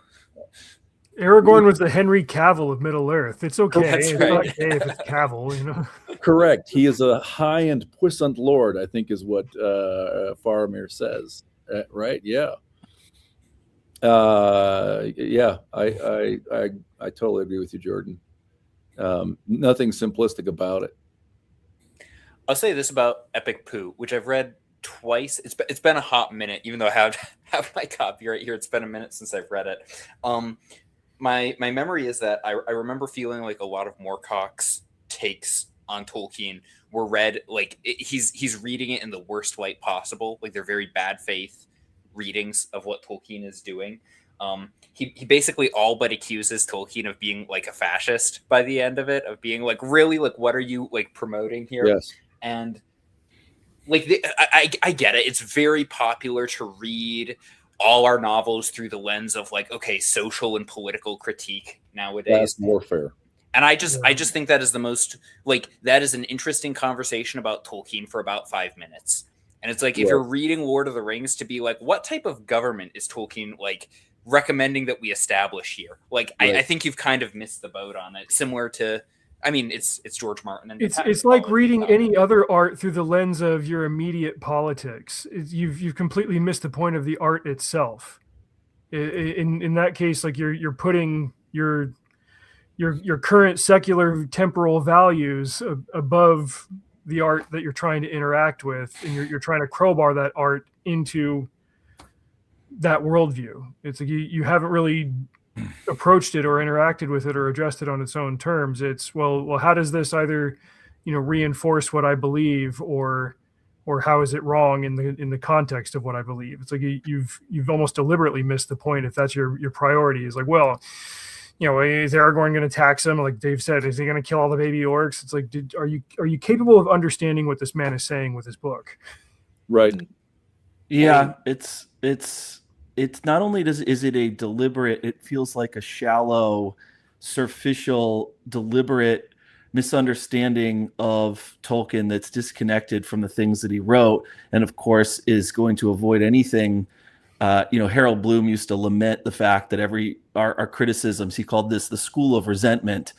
Aragorn was the Henry Cavill of Middle Earth. It's okay. That's It's right. not gay if it's Cavill, you know. Correct. He is a high and puissant lord, I think, is what Faramir says. Right? Yeah. Yeah. I totally agree with you, Jordan. Nothing simplistic about it. I'll say this about Epic Pooh, which I've read twice. It's been a hot minute, even though I have my copy right here. It's been a minute since I've read it. My memory is that I remember feeling like a lot of Moorcock's takes on Tolkien were read like he's reading it in the worst light possible. Like they're very bad faith readings of what Tolkien is doing. He basically all but accuses Tolkien of being like a fascist by the end of it, of being like, really, like, what are you like promoting here? Yes. And like I get it. It's very popular to read all our novels through the lens of like, okay, social and political critique nowadays. That's warfare. And I just think that is the most like that is an interesting conversation about Tolkien for about 5 minutes. And it's like if you're reading Lord of the Rings, to be like, what type of government is Tolkien like recommending that we establish here? Like I think you've kind of missed the boat on it. Similar to, I mean, it's George Martin. And It's like reading any other art through the lens of your immediate politics. You've completely missed the point of the art itself. In that case, like you're putting your current secular temporal values above the art that you're trying to interact with, and you're trying to crowbar that art into that worldview. It's like you haven't really approached it or interacted with it or addressed it on its own terms. It's well, how does this either, reinforce what I believe, or how is it wrong in the context of what I believe? It's like you've almost deliberately missed the point if that's your priority. Is like, well, is Aragorn going to tax him? Like Dave said, is he going to kill all the baby orcs? It's like, are you capable of understanding what this man is saying with his book? Right. Yeah, it's not only is it a deliberate, it feels like a shallow, superficial, deliberate misunderstanding of Tolkien that's disconnected from the things that he wrote, and of course is going to avoid anything. Harold Bloom used to lament the fact that our criticisms, he called this the school of resentment,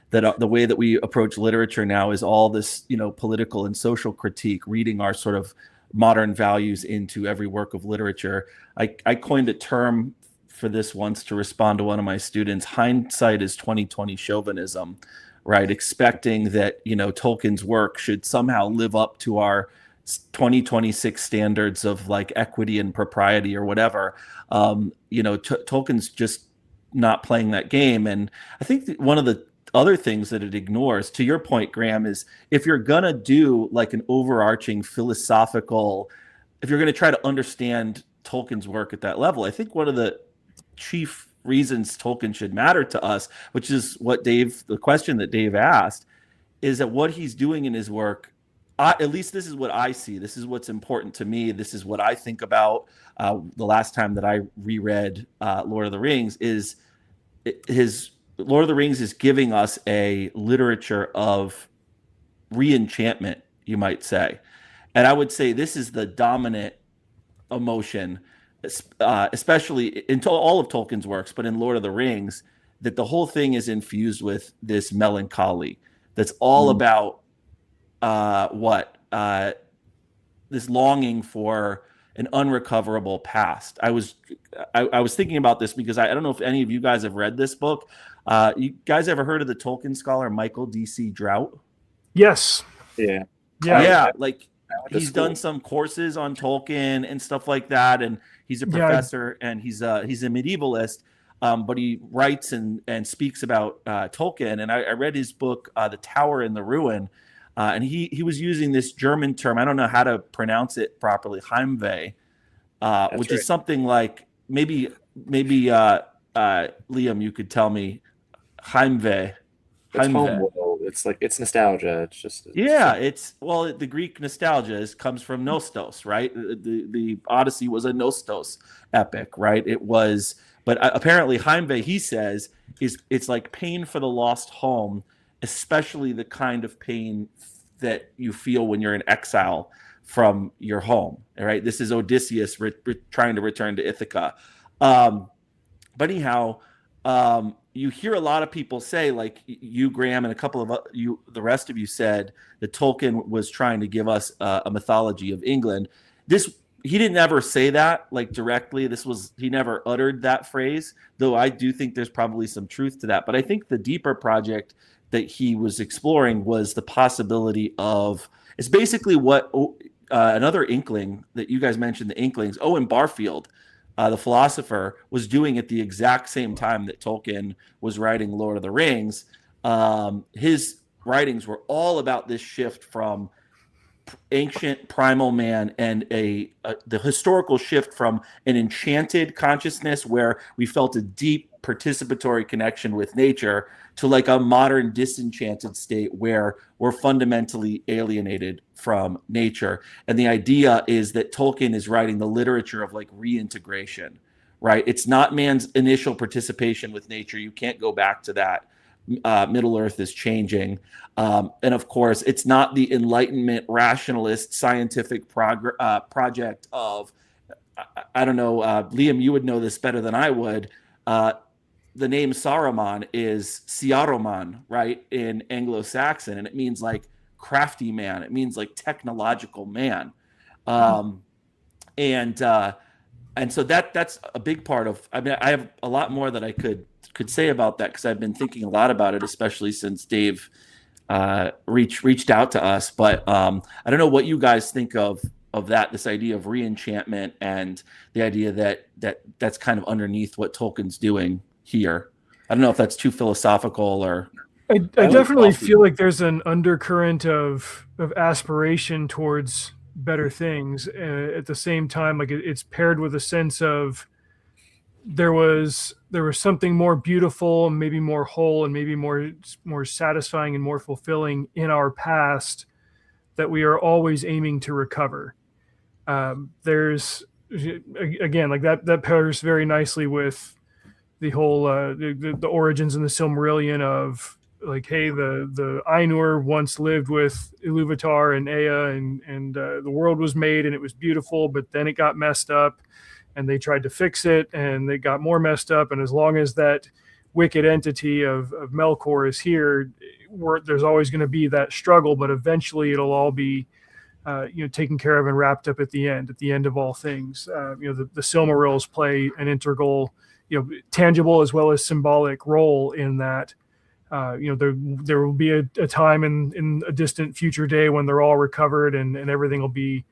that the way that we approach literature now is all this, political and social critique, reading our sort of modern values into every work of literature. I coined a term for this once to respond to one of my students. Hindsight is 2020 chauvinism, right? Expecting that, Tolkien's work should somehow live up to our 2026 standards of like equity and propriety or whatever. Tolkien's just not playing that game. And I think one of the other things that it ignores, to your point, Graham, is if you're gonna do like an overarching philosophical, if you're gonna try to understand Tolkien's work at that level, I think one of the chief reasons Tolkien should matter to us, which is what the question that Dave asked, is that what he's doing in his work, at least this is what I see. This is what's important to me. This is what I think about. The last time that I reread Lord of the Rings is his Lord of the Rings is giving us a literature of re-enchantment, you might say. And I would say this is the dominant emotion especially in all of Tolkien's works, but in Lord of the Rings, that the whole thing is infused with this melancholy that's all about this longing for an unrecoverable past. I was thinking about this because I don't know if any of you guys have read this book. You guys ever heard of the Tolkien scholar Michael D.C. Drought? Yes. Yeah. Yeah, like to he's school. done some courses on Tolkien and stuff like that, and he's a professor and he's a medievalist, but he writes and speaks about Tolkien. And I read his book, The Tower and the Ruin, and he was using this German term. I don't know how to pronounce it properly, Heimweh, which is something like maybe Liam, you could tell me Heimweh. It's home world. It's nostalgia. It's just the Greek nostalgia comes from Nostos, right? The Odyssey was a Nostos epic, right? It was, but apparently Heimweh, he says, it's like pain for the lost home, especially the kind of pain that you feel when you're in exile from your home. Right? This is Odysseus trying to return to Ithaca. But anyhow, you hear a lot of people say, like you, Graham, and a couple of the rest of you said that Tolkien was trying to give us a mythology of England. He didn't ever say that like directly. He never uttered that phrase, though I do think there's probably some truth to that. But I think the deeper project that he was exploring was the possibility of, it's basically what another Inkling that you guys mentioned, the Inklings, Owen Barfield, the philosopher, was doing at the exact same time that Tolkien was writing Lord of the Rings. His writings were all about this shift from ancient primal man and the historical shift from an enchanted consciousness where we felt a deep participatory connection with nature to like a modern disenchanted state where we're fundamentally alienated from nature. And the idea is that Tolkien is writing the literature of like reintegration, right? It's not man's initial participation with nature. You can't go back to that. Middle Earth is changing. And of course, it's not the Enlightenment rationalist scientific project of, I don't know, Liam, you would know this better than I would. The name Saruman is Siaroman, right, in Anglo-Saxon, and it means like crafty man. It means like technological man. And so that's a big part of, I mean, I have a lot more that I could say about that because I've been thinking a lot about it, especially since Dave reached out to us. But I don't know what you guys think of that, this idea of re-enchantment and the idea that's kind of underneath what Tolkien's doing here. I don't know if that's too philosophical or. I definitely feel like there's an undercurrent of aspiration towards better things. At the same time, like it's paired with a sense of there was something more beautiful, maybe more whole, and maybe more satisfying and more fulfilling in our past that we are always aiming to recover. There's again, like that pairs very nicely with the whole the origins in the Silmarillion of like, hey, the Ainur once lived with Iluvatar and Ea, and the world was made and it was beautiful, but then it got messed up, and they tried to fix it, and they got more messed up. And as long as that wicked entity of Melkor is here, there's always going to be that struggle, but eventually it'll all be taken care of and wrapped up at the end of all things. The Silmarils play an integral, tangible as well as symbolic role in that. There will be a time in a distant future day when they're all recovered and everything will be,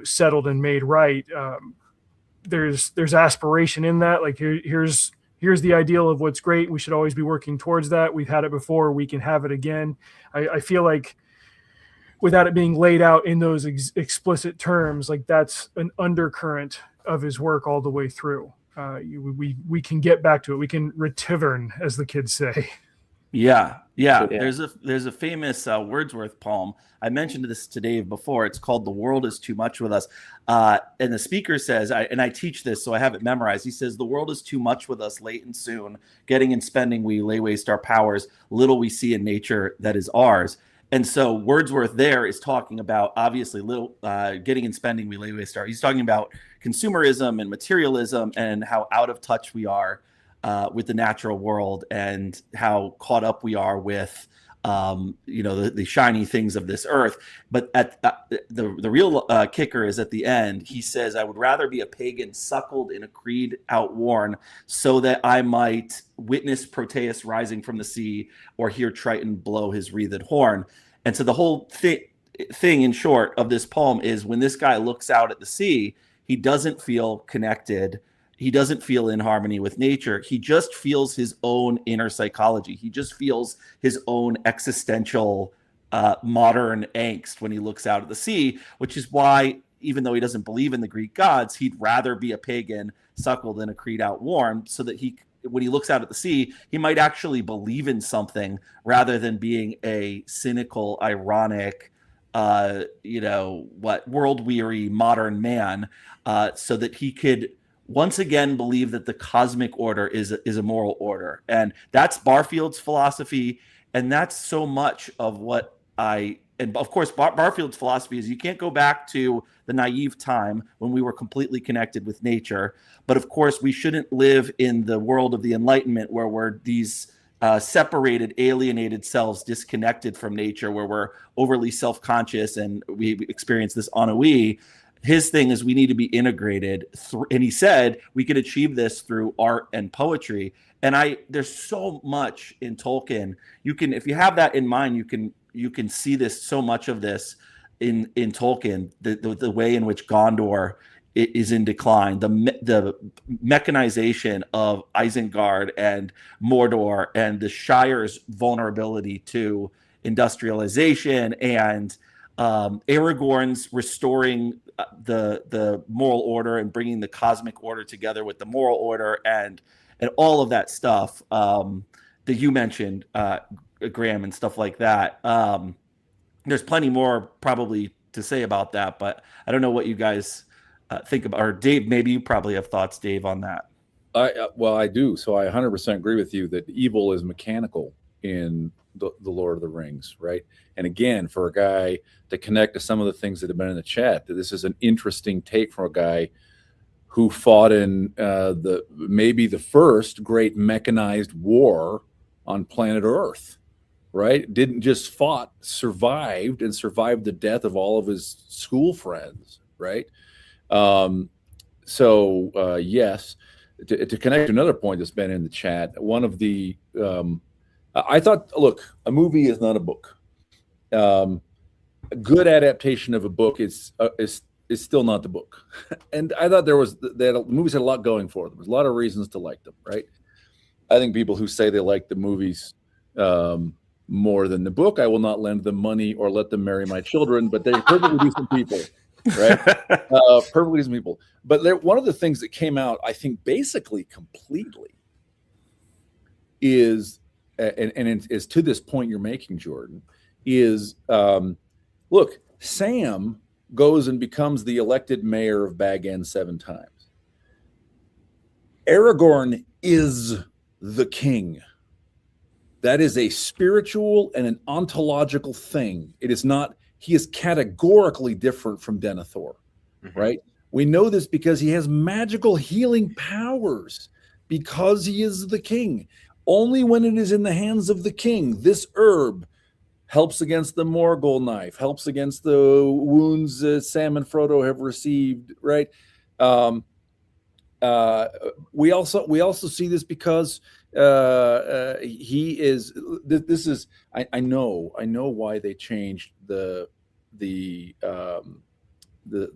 settled and made right. There's aspiration in that. Like here's the ideal of what's great. We should always be working towards that. We've had it before. We can have it again. I feel like without it being laid out in those explicit terms, like that's an undercurrent of his work all the way through. We can get back to it. We can retivern, as the kids say. Yeah. There's a famous Wordsworth poem. I mentioned this to Dave before. It's called "The World Is Too Much with Us," and the speaker says, and I teach this, so I have it memorized. He says, "The world is too much with us, late and soon. Getting and spending, we lay waste our powers. Little we see in nature that is ours." And so Wordsworth there is talking about, obviously, getting and spending, we lay waste our. He's talking about consumerism and materialism and how out of touch we are with the natural world and how caught up we are with the shiny things of this earth. But at the real kicker is at the end. He says, "I would rather be a pagan suckled in a creed outworn, so that I might witness Proteus rising from the sea or hear Triton blow his wreathed horn." And so the whole thing, in short, of this poem is when this guy looks out at the sea, he doesn't feel connected. He doesn't feel in harmony with nature. He just feels his own inner psychology. He just feels his own existential modern angst when he looks out at the sea, which is why, even though he doesn't believe in the Greek gods, he'd rather be a pagan suckled in a creed outworn, so that when he looks out at the sea, he might actually believe in something rather than being a cynical, ironic, world-weary modern man, so that he could once again believe that the cosmic order is a moral order. And that's Barfield's philosophy. And that's so much of what and of course, Barfield's philosophy is you can't go back to the naive time when we were completely connected with nature. But of course, we shouldn't live in the world of the Enlightenment where we're these separated, alienated selves disconnected from nature, where we're overly self-conscious and we experience this ennui. His thing is we need to be integrated. And he said we could achieve this through art and poetry. And there's so much in Tolkien. If you have that in mind, you can see this, so much of this in Tolkien, the way in which Gondor is in decline, the mechanization of Isengard and Mordor, and the Shire's vulnerability to industrialization, and Aragorn's restoring the moral order and bringing the cosmic order together with the moral order, and all of that stuff that you mentioned, Graham, and stuff like that. There's plenty more probably to say about that, but I don't know what you guys think about, or Dave, maybe you probably have thoughts, Dave, on that. I do. So I 100% agree with you that evil is mechanical in the Lord of the Rings, right? And again, for a guy to connect to some of the things that have been in the chat, this is an interesting take from a guy who fought in maybe the first great mechanized war on planet Earth, right? Didn't just fought, survived the death of all of his school friends, right? Yes, to connect to another point that's been in the chat, one of the I thought, look, a movie is not a book. A good adaptation of a book is still not the book. And I thought the movies had a lot going for them. There's a lot of reasons to like them, right? I think people who say they like the movies more than the book, I will not lend them money or let them marry my children, but they're perfectly decent people, right? Perfectly decent people. But one of the things that came out, I think, basically completely is, and it's to this point you're making, Jordan, is, look, Sam goes and becomes the elected mayor of Bag End 7 times. Aragorn is the king. That is a spiritual and an ontological thing. It is not, he is categorically different from Denethor, right? We know this because he has magical healing powers, because he is the king. Only when it is in the hands of the king, this herb helps against the Morgul knife, helps against the wounds Sam and Frodo have received, right? We also see this because he is. This is. I know why they changed the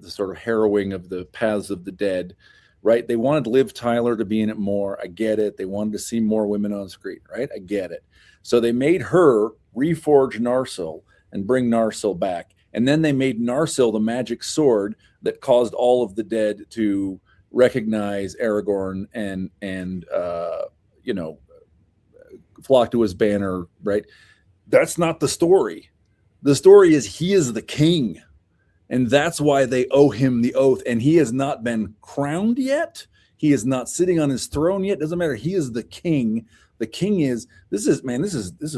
sort of harrowing of the Paths of the Dead, right? They wanted Liv Tyler to be in it more. I get it. They wanted to see more women on screen, right? I get it. So they made her reforge Narsil and bring Narsil back. And then they made Narsil the magic sword that caused all of the dead to recognize Aragorn and flock to his banner, right? That's not the story. The story is he is the king. And that's why they owe him the oath. And he has not been crowned yet. He is not sitting on his throne yet. Doesn't matter. He is the king. The king is, this is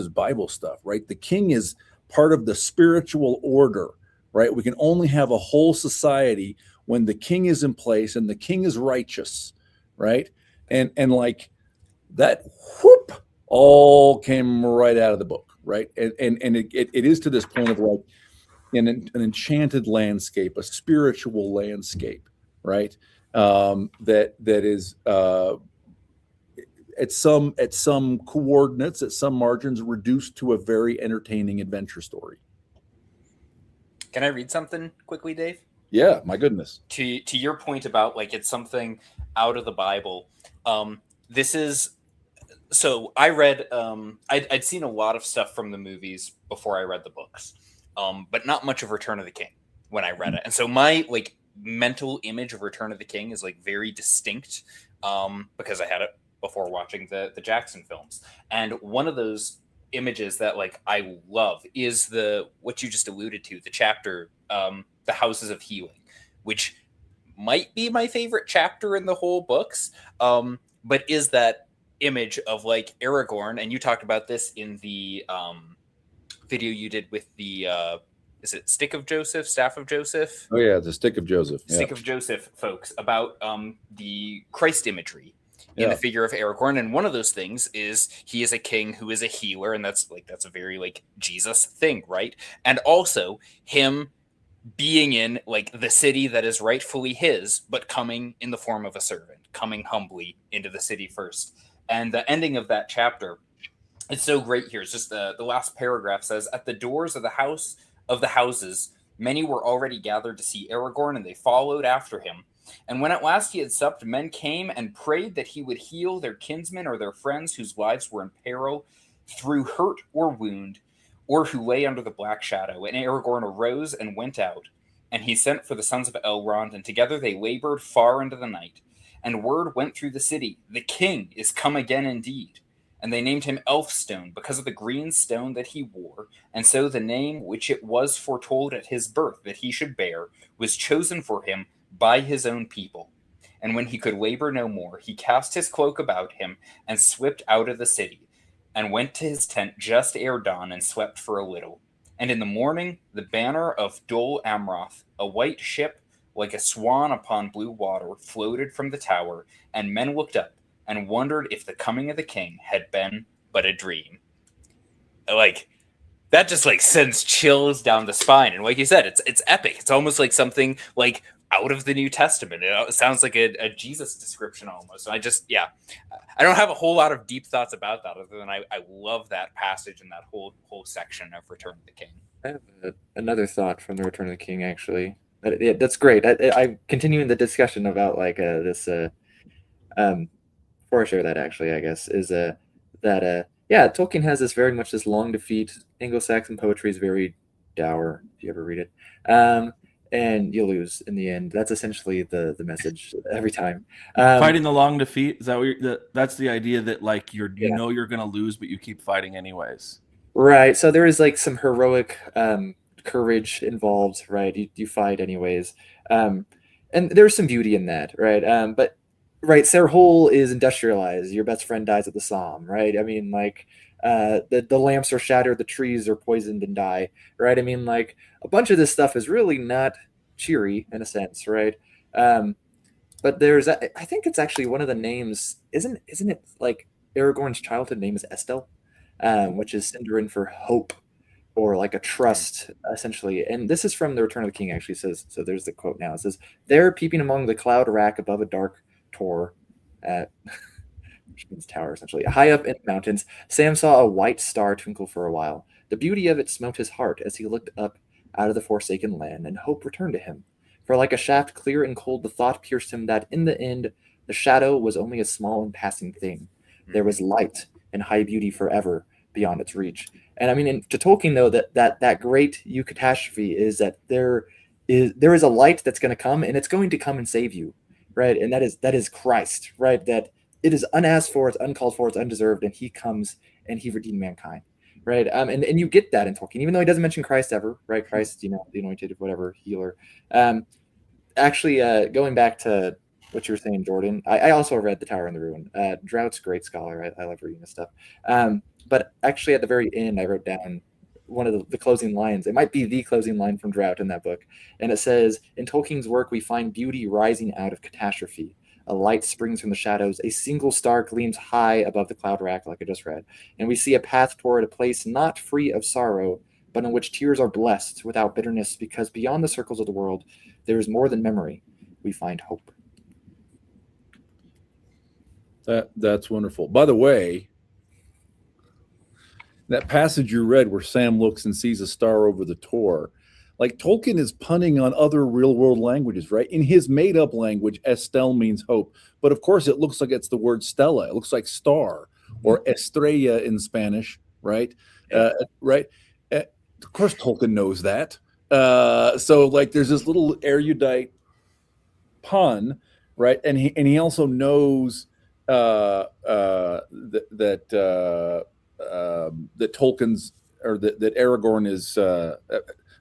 Bible stuff, right? The king is part of the spiritual order, right? We can only have a whole society when the king is in place and the king is righteous, right? And like that, whoop, all came right out of the book, right? And it is to this point of like an enchanted landscape, a spiritual landscape, right? That is at some coordinates, at some margins, reduced to a very entertaining adventure story. Can I read something quickly, Dave? Yeah, my goodness. To your point about like it's something out of the Bible. This is so I read. I'd seen a lot of stuff from the movies before I read the books, but not much of Return of the King when I read it. And so my like mental image of Return of the King is like very distinct because I had it before watching the Jackson films. And one of those images that like I love is the what you just alluded to, the chapter, the Houses of Healing, which might be my favorite chapter in the whole books, but is that image of like Aragorn, and you talked about this in the video you did with the is it Staff of Joseph? Oh yeah, the Stick of Joseph. Stick of Joseph, folks, about the Christ imagery in the figure of Aragorn. And one of those things is he is a king who is a healer, and that's a very like Jesus thing, right? And also him being in like the city that is rightfully his, but coming in the form of a servant, coming humbly into the city first. And the ending of that chapter, it's so great here. It's just the last paragraph says, "At the doors of the houses, many were already gathered to see Aragorn, and they followed after him. And when at last he had supped, men came and prayed that he would heal their kinsmen or their friends whose lives were in peril through hurt or wound, or who lay under the black shadow. And Aragorn arose and went out, and he sent for the sons of Elrond, and together they labored far into the night. And word went through the city, the king is come again indeed. And they named him Elfstone because of the green stone that he wore. And so the name which it was foretold at his birth that he should bear was chosen for him by his own people. And when he could labor no more, he cast his cloak about him and slipped out of the city, and went to his tent just ere dawn and slept for a little. And in the morning, the banner of Dol Amroth, a white ship like a swan upon blue water, floated from the tower, and men looked up and wondered if the coming of the king had been but a dream." Like, that just like sends chills down the spine. And like you said, it's epic. It's almost like something like out of the New Testament. It sounds like a Jesus description almost. So I don't have a whole lot of deep thoughts about that, other than I love that passage and that whole section of Return of the King. I have another thought from the Return of the King, actually. Yeah, that's great. I'm continuing the discussion about like this. Before I share that, actually, I guess is that Tolkien has this very much this long defeat. Anglo-Saxon poetry is very dour. If you ever read it, and you lose in the end. That's essentially the message every time. Fighting the long defeat, is that what that's the idea, that like you know you're gonna lose, but you keep fighting anyways. Right. So there is like some heroic courage involved, right? You fight anyways, and there's some beauty in that, right? But right, Sarhol is industrialized. Your best friend dies at the Somme, right? I mean, like the lamps are shattered, the trees are poisoned and die, right? I mean, like a bunch of this stuff is really not cheery in a sense, right? But there's, I think it's actually one of the names, isn't it like Aragorn's childhood name is Estel, which is Sindarin for hope, or like a trust, essentially. And this is from the Return of the King, actually says, so there's the quote now. It says, "There, peeping among the cloud rack above a dark tor," which means tower, essentially, high up in the mountains, Sam saw a white star twinkle for a while. The beauty of it smote his heart as he looked up out of the forsaken land, and hope returned to him. For like a shaft clear and cold, the thought pierced him that in the end, the shadow was only a small and passing thing. There was light and high beauty forever beyond its reach. And I mean, to Tolkien, though, that great eucatastrophe is that there is a light that's going to come, and it's going to come and save you, right? And that is Christ, right? That it is unasked for, it's uncalled for, it's undeserved, and he comes and he redeemed mankind, right? And you get that in Tolkien, even though he doesn't mention Christ ever, right? Christ, the anointed, whatever, healer. Actually, going back to what you were saying, Jordan, I also read The Tower and the Ruin. Drought's a great scholar. I love reading this stuff. But actually, at the very end, I wrote down one of the closing lines. It might be the closing line from Drought in that book. And it says, in Tolkien's work, we find beauty rising out of catastrophe. A light springs from the shadows. A single star gleams high above the cloud rack, like I just read. And we see a path toward a place not free of sorrow, but in which tears are blessed without bitterness, because beyond the circles of the world, there is more than memory. We find hope. That's wonderful. By the way, that passage you read where Sam looks and sees a star over the Tor, like Tolkien is punning on other real world languages, right? In his made up language, Estel means hope. But of course, it looks like it's the word stella. It looks like star or estrella in Spanish, right? Right. Of course, Tolkien knows that. So like there's this little erudite pun, right? And he also knows that Tolkien's or that Aragorn is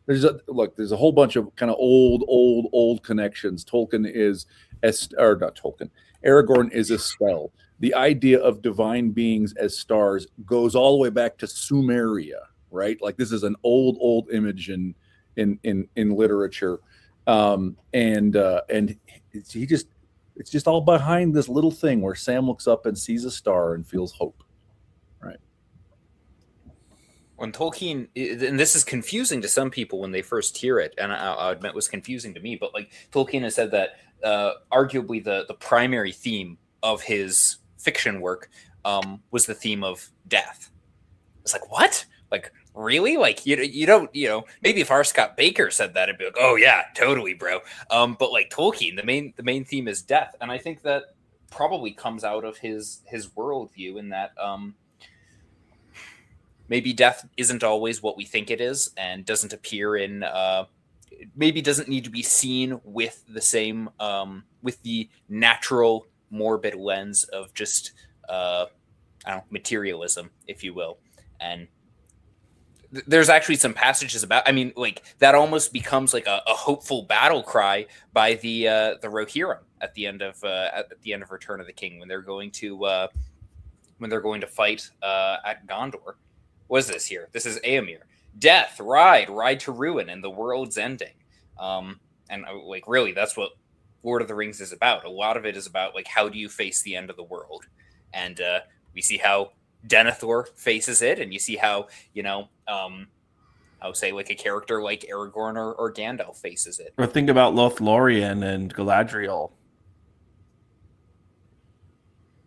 there's a whole bunch of kind of old connections. Tolkien is not Tolkien. Aragorn is a spell. The idea of divine beings as stars goes all the way back to Sumeria, right? Like this is an old image in literature, and it's just all behind this little thing where Sam looks up and sees a star and feels hope. When Tolkien, and this is confusing to some people when they first hear it, and I admit it was confusing to me, but like Tolkien has said that arguably the primary theme of his fiction work was the theme of death. It's like, what? Like, really? Like, you don't, maybe if R. Scott Baker said that, it'd be like, oh yeah, totally, bro. But like Tolkien, the main theme is death. And I think that probably comes out of his worldview in that maybe death isn't always what we think it is and doesn't appear in, maybe doesn't need to be seen with the same, with the natural morbid lens of just, materialism, if you will. And there's actually some passages about, like that almost becomes like a hopeful battle cry by the Rohirrim at the end of Return of the King when they're going to fight at Gondor. What is this here? This is Éomer. Death, ride to ruin, and the world's ending. And like really, that's what Lord of the Rings is about. A lot of it is about like how do you face the end of the world, and we see how Denethor faces it, and you see how I would say like a character like Aragorn or Gandalf faces it. Or think about Lothlorien and Galadriel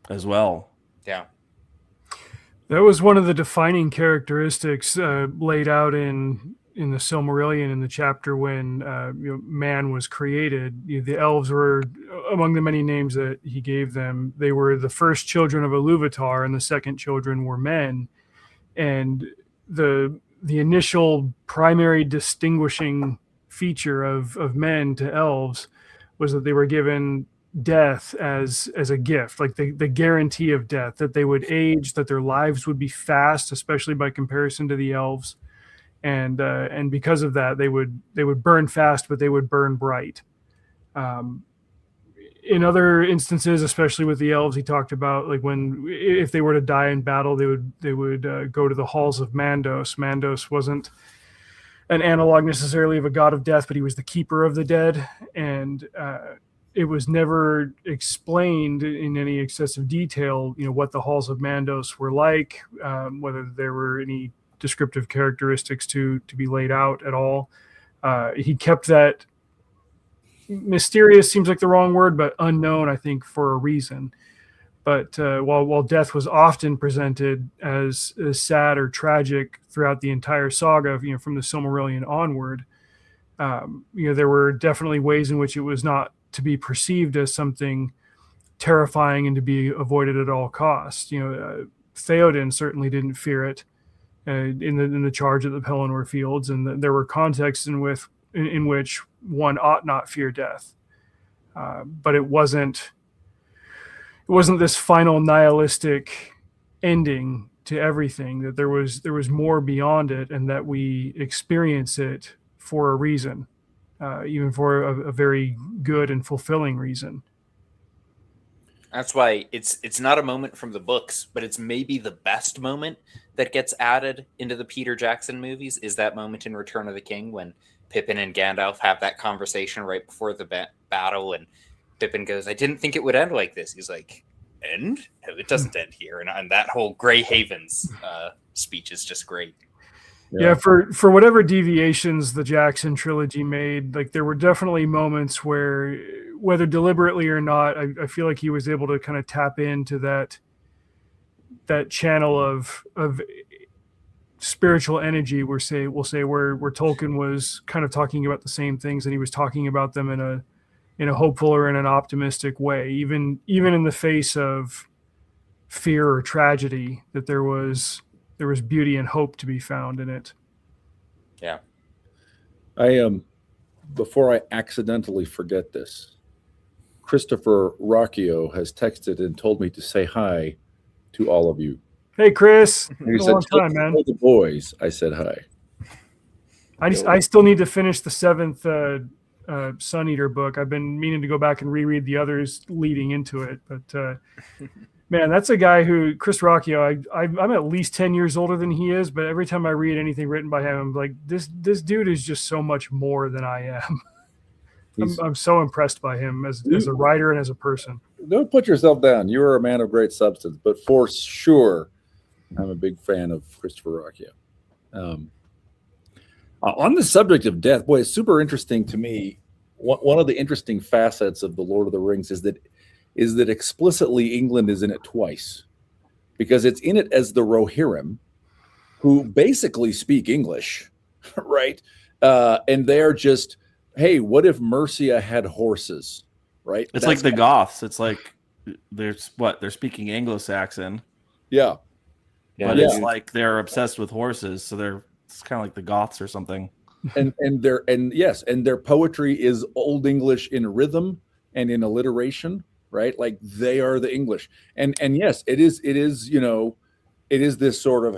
as well. Yeah. That was one of the defining characteristics laid out in the Silmarillion in the chapter when man was created. The elves were, among the many names that he gave them, they were the first children of Ilúvatar, and the second children were men. And the initial primary distinguishing feature of men to elves was that they were given death as a gift, like the guarantee of death, that they would age, that their lives would be fast, especially by comparison to the elves, and because of that they would burn fast, but they would burn bright. In other instances, especially with the elves, he talked about like if they were to die in battle, they would go to the halls of Mandos. Mandos wasn't an analog necessarily of a god of death, but he was the keeper of the dead, and it was never explained in any excessive detail, what the halls of Mandos were like, whether there were any descriptive characteristics to be laid out at all. He kept that mysterious, seems like the wrong word, but unknown, I think, for a reason. But while death was often presented as sad or tragic throughout the entire saga, from the Silmarillion onward, there were definitely ways in which it was not to be perceived as something terrifying and to be avoided at all costs. Theoden certainly didn't fear it in the charge of the Pelennor Fields, and there were contexts in which one ought not fear death, but it wasn't this final nihilistic ending to everything. That there was more beyond it, and that we experience it for a reason. Even for a very good and fulfilling reason. That's why it's not a moment from the books, but it's maybe the best moment that gets added into the Peter Jackson movies is that moment in Return of the King when Pippin and Gandalf have that conversation right before the battle, and Pippin goes, "I didn't think it would end like this." He's like, "End? No, it doesn't end here." And that whole Grey Havens speech is just great. Yeah, for whatever deviations the Jackson trilogy made, like there were definitely moments where, whether deliberately or not, I feel like he was able to kind of tap into that channel of spiritual energy. We'll say where Tolkien was kind of talking about the same things, and he was talking about them in a hopeful or in an optimistic way, even in the face of fear or tragedy, that there was beauty and hope to be found in it. Yeah. Before I accidentally forget this, Christopher Rocchio has texted and told me to say hi to all of you. Hey, Chris. He Been a said, long time, man. "Tell the boys," I said hi. I still need to finish the 7th Sun Eater book. I've been meaning to go back and reread the others leading into it, but man, that's a guy who, Chris Rocchio, I'm at least 10 years older than he is, but every time I read anything written by him, I'm like, this dude is just so much more than I am. I'm so impressed by him as a writer and as a person. Don't put yourself down. You are a man of great substance, but for sure, I'm a big fan of Christopher Rocchio. On the subject of death, boy, it's super interesting to me. One of the interesting facets of the Lord of the Rings is that explicitly England is in it twice, because it's in it as the Rohirrim, who basically speak English, right? And they're just, hey, what if Mercia had horses, right? It's like the Goths. It's like they're speaking Anglo-Saxon. Yeah. But it's like they're obsessed with horses, so it's kind of like the Goths or something. And their poetry is Old English in rhythm and in alliteration, right? Like they are the English. And yes, it is this sort of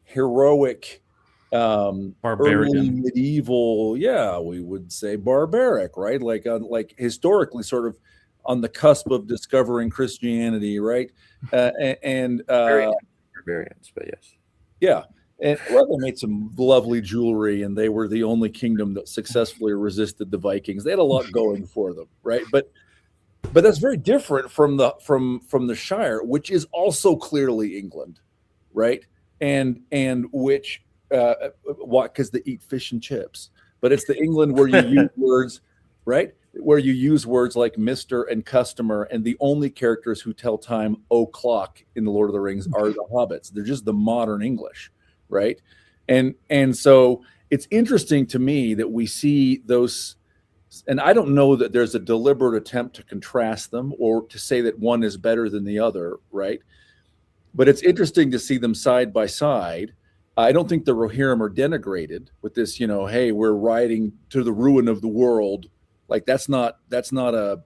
heroic barbarian, early medieval, we would say barbaric, right? Like historically sort of on the cusp of discovering Christianity, right? Barbarians, but yes. Yeah. And well, they made some lovely jewelry, and they were the only kingdom that successfully resisted the Vikings. They had a lot going for them, right? But that's very different from the Shire, which is also clearly England, right? And which because they eat fish and chips, but it's the England where you use words, right? Where you use words like Mr. and customer, and the only characters who tell time o'clock in the Lord of the Rings are the hobbits. They're just the modern English, right? And so it's interesting to me that we see those, and I don't know that there's a deliberate attempt to contrast them or to say that one is better than the other, right? But it's interesting to see them side by side. I don't think the Rohirrim are denigrated with this, hey, we're riding to the ruin of the world. Like that's not a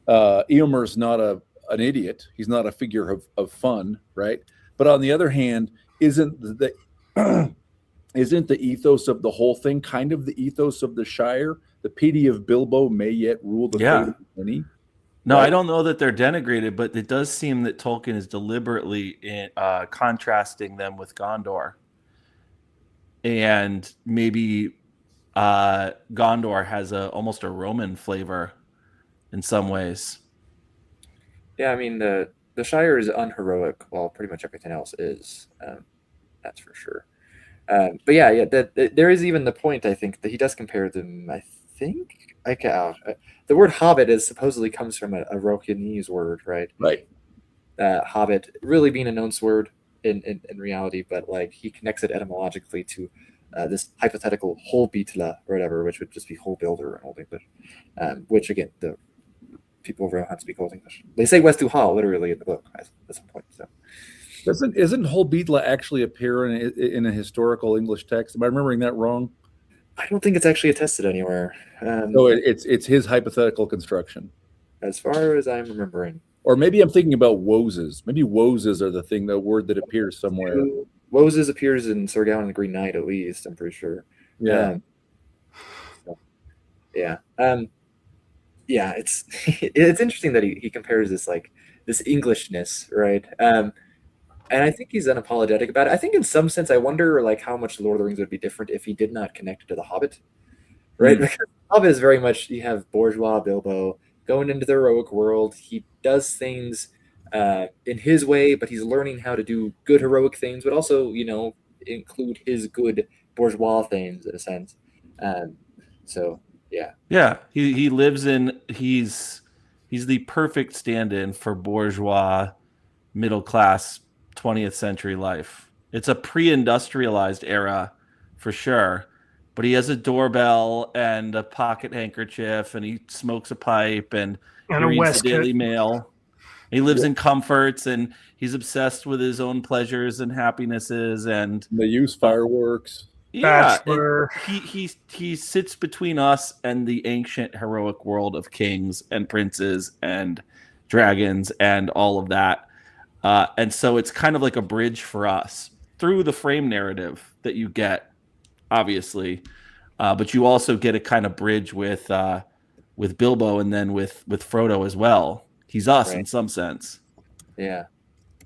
Eomer's not an idiot. He's not a figure of fun, right? But on the other hand, isn't the ethos of the whole thing kind of the ethos of the Shire? The pity of Bilbo may yet rule the fate of many. No, right? I don't know that they're denigrated, but it does seem that Tolkien is deliberately contrasting them with Gondor. And maybe Gondor has almost a Roman flavor in some ways. Yeah, I mean, the Shire is unheroic, while pretty much everything else is. That's for sure. But yeah, there is even the point, I think, that he does compare them, I think. The word hobbit supposedly comes from a Rohirrimese word, right? Right. Hobbit really being a known word in reality, but like he connects it etymologically to this hypothetical Holbeitla or whatever, which would just be hole builder in Old English. Which again, the people of Rohan speak Old English. They say Westu Hall literally in the book at some point. So isn't Holbeitla actually appear in a historical English text? Am I remembering that wrong? I don't think it's actually attested anywhere. So it's his hypothetical construction, as far as I'm remembering. Or maybe I'm thinking about woses. Maybe woses are the word that appears somewhere. Woses appears in Sir Gawain and the Green Knight, at least, I'm pretty sure. Yeah. yeah, it's interesting that he compares this Englishness, right? And I think he's unapologetic about it. I think in some sense, I wonder like how much Lord of the Rings would be different if he did not connect it to The Hobbit, right? Mm. Because The Hobbit is very much, you have bourgeois Bilbo going into the heroic world. He does things in his way, but he's learning how to do good heroic things, but also, include his good bourgeois things in a sense. Um, so yeah, Yeah, he lives in he's the perfect stand-in for bourgeois middle class 20th century life. It's a pre-industrialized era for sure, but he has a doorbell and a pocket handkerchief and he smokes a pipe and he And a reads the waistcoat. Daily Mail. He lives in comforts and he's obsessed with his own pleasures and happinesses and They use fireworks. yeah, and Bachelor. he sits between us and the ancient heroic world of kings and princes and dragons and all of that. And so it's kind of like a bridge for us through the frame narrative that you get, obviously, but you also get a kind of bridge with Bilbo and then with Frodo as well. He's us in some sense. yeah,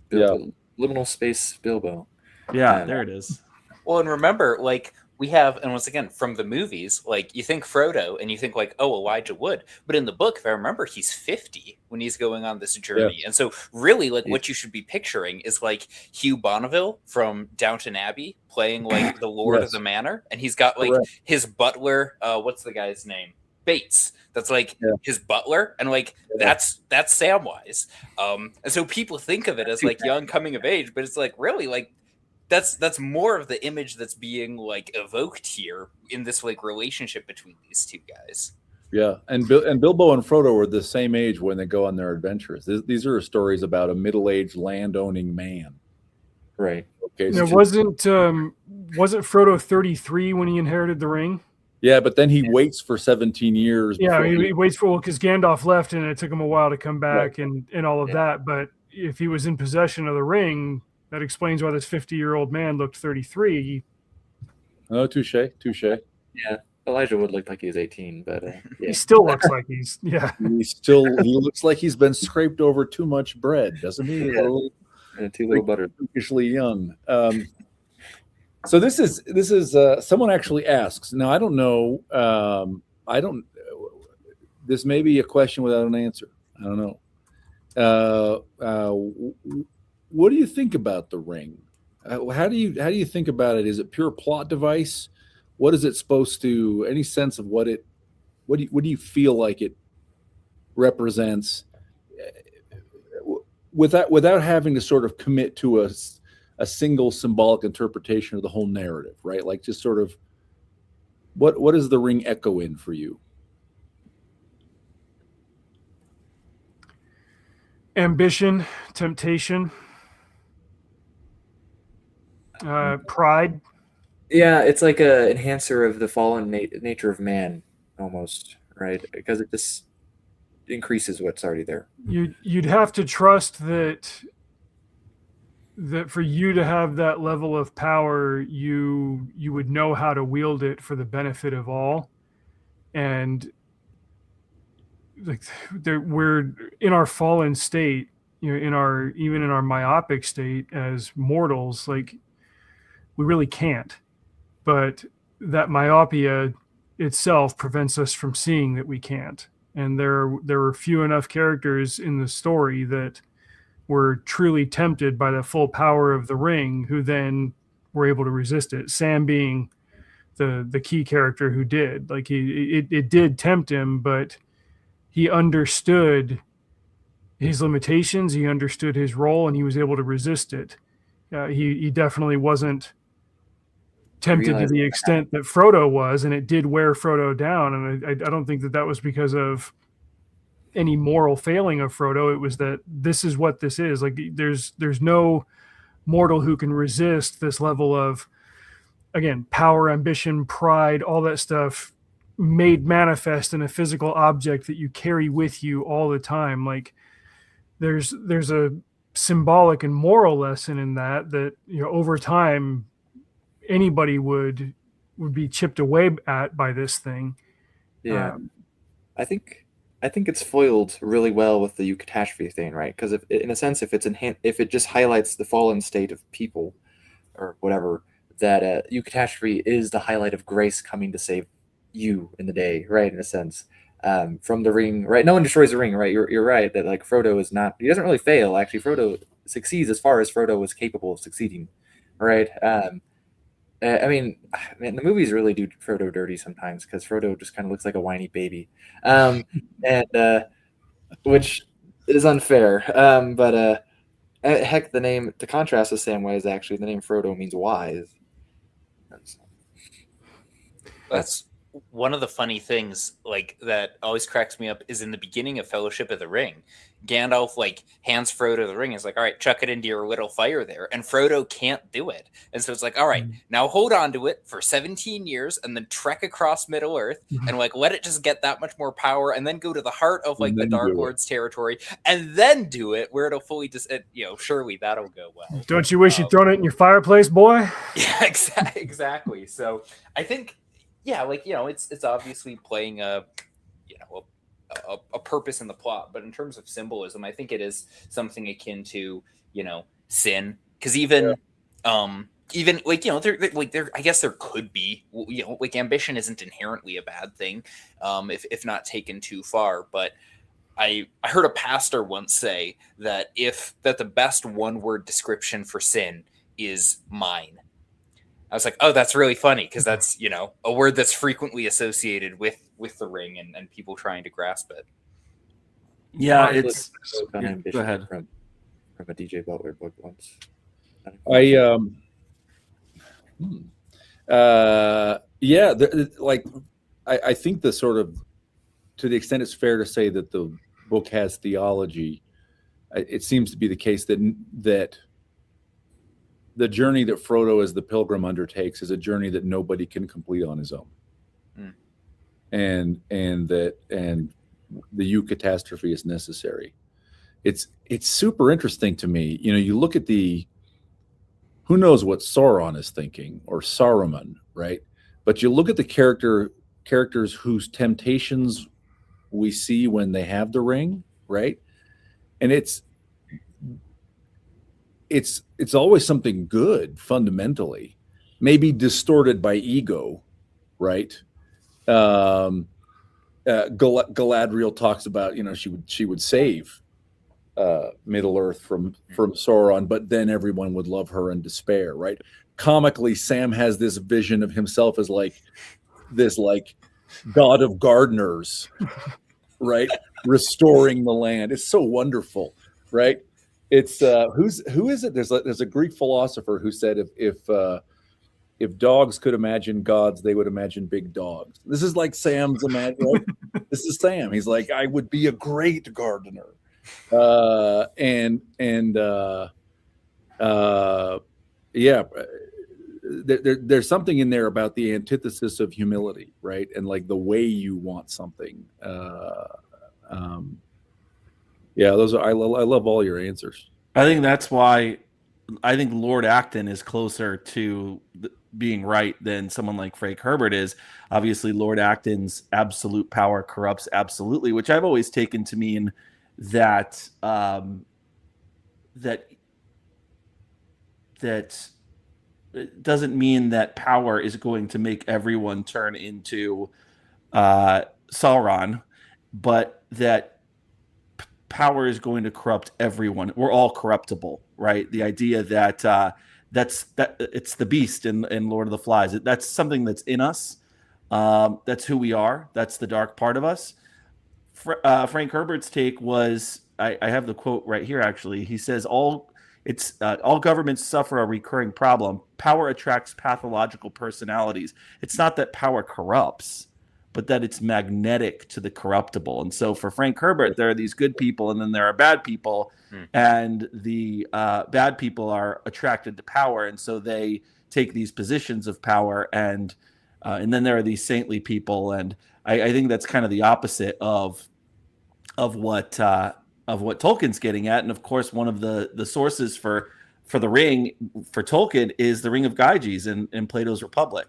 Bilbo, liminal space Bilbo. Yeah, there it is. Well, and remember, like, we have, and once again, from the movies, like, you think Frodo and you think, like, oh, Elijah Wood. But in the book, if I remember, he's 50 when he's going on this journey. And so, really, like, what you should be picturing is, like, Hugh Bonneville from Downton Abbey playing, like, the Lord of the Manor. And he's got, like, his butler, what's the guy's name? Bates. That's like his butler, and like that's Samwise. And so people think of it as like young coming of age, but it's like really like that's more of the image that's being like evoked here in this like relationship between these two guys. Yeah, and Bilbo and Frodo are the same age when they go on their adventures. These are stories about a middle-aged land-owning man. Right. Okay. Now, wasn't Frodo 33 when he inherited the ring? Yeah, but then he waits for 17 years. Yeah, he waits for because Gandalf left, and it took him a while to come back, and all of that. But if he was in possession of the ring, that explains why this 50-year-old man looked 33. Oh, touche. Yeah, Elijah Wood looked like he was 18, but he still looks like he looks like he's been scraped over too much bread, doesn't he? Too little butter. Usually young. So this is someone actually asks. Now I don't know. This may be a question without an answer. I don't know. What do you think about the ring? How do you think about it? Is it pure plot device? What is it supposed to? Any sense of what do you feel like it represents? Without having to sort of commit to a single symbolic interpretation of the whole narrative, right? Like just sort of what does the ring echo in for you? Ambition, temptation, pride. Yeah, it's like a enhancer of the fallen nature of man, almost, right? Because it just increases what's already there. You'd have to trust that for you to have that level of power, you would know how to wield it for the benefit of all. And like we're in our fallen state, even in our myopic state as mortals, like we really can't. But that myopia itself prevents us from seeing that we can't. And there were few enough characters in the story that were truly tempted by the full power of the ring, who then were able to resist it. Sam being the key character who did. Like it did tempt him, but he understood his limitations, he understood his role, and he was able to resist it. He definitely wasn't tempted to the extent that Frodo was, and it did wear Frodo down. And I don't think that was because of any moral failing of Frodo. It was that this is what this is. Like there's no mortal who can resist this level of, again, power, ambition, pride, all that stuff made manifest in a physical object that you carry with you all the time. Like there's a symbolic and moral lesson in that over time anybody would be chipped away at by this thing. Yeah. I think I think it's foiled really well with the eucatastrophe thing, right? Because if, in a sense, if if it just highlights the fallen state of people or whatever, that eucatastrophe is the highlight of grace coming to save you in the day, right? In a sense, from the ring, right? No one destroys the ring, right? You're right that like Frodo is not. He doesn't really fail. Actually, Frodo succeeds as far as Frodo was capable of succeeding, right? I mean, man, the movies really do Frodo dirty sometimes because Frodo just kind of looks like a whiny baby, and which is unfair. But heck, the name to contrast with Samwise, actually, the name Frodo means wise. That's one of the funny things, like, that always cracks me up is in the beginning of Fellowship of the Ring, Gandalf like hands Frodo the ring. Is like, all right, chuck it into your little fire there, and Frodo can't do it. And so it's like, all right, now hold on to it for 17 years, and then trek across Middle Earth, and like let it just get that much more power, and then go to the heart of like the Dark Lord's territory, and then do it where it'll fully just, surely that'll go well. Don't you wish you'd thrown it in your fireplace, boy? Yeah, exactly. So I think, yeah, like, it's obviously playing a purpose in the plot, but in terms of symbolism, I think it is something akin to, sin, because even like, there I guess there could be, like, ambition isn't inherently a bad thing, if not taken too far. But I heard a pastor once say that the best one-word description for sin is mine. I was like, oh, that's really funny, because that's, a word that's frequently associated with the ring and people trying to grasp it. Yeah, it's go ahead. From a DJ Butler book once. I think the sort of, to the extent it's fair to say that the book has theology, it seems to be the case that the journey that Frodo as the pilgrim undertakes is a journey that nobody can complete on his own. And the eucatastrophe is necessary. It's super interesting to me. You look at who knows what Sauron is thinking, or Saruman, right? But you look at the characters whose temptations we see when they have the ring, right? And it's always something good fundamentally, maybe distorted by ego, right? Galadriel talks about, she would save Middle Earth from Sauron, but then everyone would love her in despair, right? Comically, Sam has this vision of himself as like this god of gardeners, right? Restoring the land. It's so wonderful, right? It's who is it? There's a Greek philosopher who said if dogs could imagine gods, they would imagine big dogs. This is like Sam's imagine. Right? This is Sam. He's like, I would be a great gardener, there's something in there about the antithesis of humility, right? And like the way you want something. Those are, I love all your answers. I think that's why I think Lord Acton is closer to being right than someone like Frank Herbert is. Obviously, Lord Acton's absolute power corrupts absolutely, which I've always taken to mean that that doesn't mean that power is going to make everyone turn into Sauron, but that power is going to corrupt everyone. We're all corruptible, right? The idea that it's the beast in Lord of the Flies. That's something that's in us. That's who we are. That's the dark part of us. Frank Herbert's take was, I have the quote right here, actually. He says, all governments suffer a recurring problem. Power attracts pathological personalities. It's not that power corrupts, but that it's magnetic to the corruptible. And so for Frank Herbert, there are these good people and then there are bad people, and the bad people are attracted to power. And so they take these positions of power, and then there are these saintly people. And I think that's kind of the opposite of what Tolkien's getting at. And of course, one of the sources for the ring for Tolkien is the Ring of Gyges in Plato's Republic,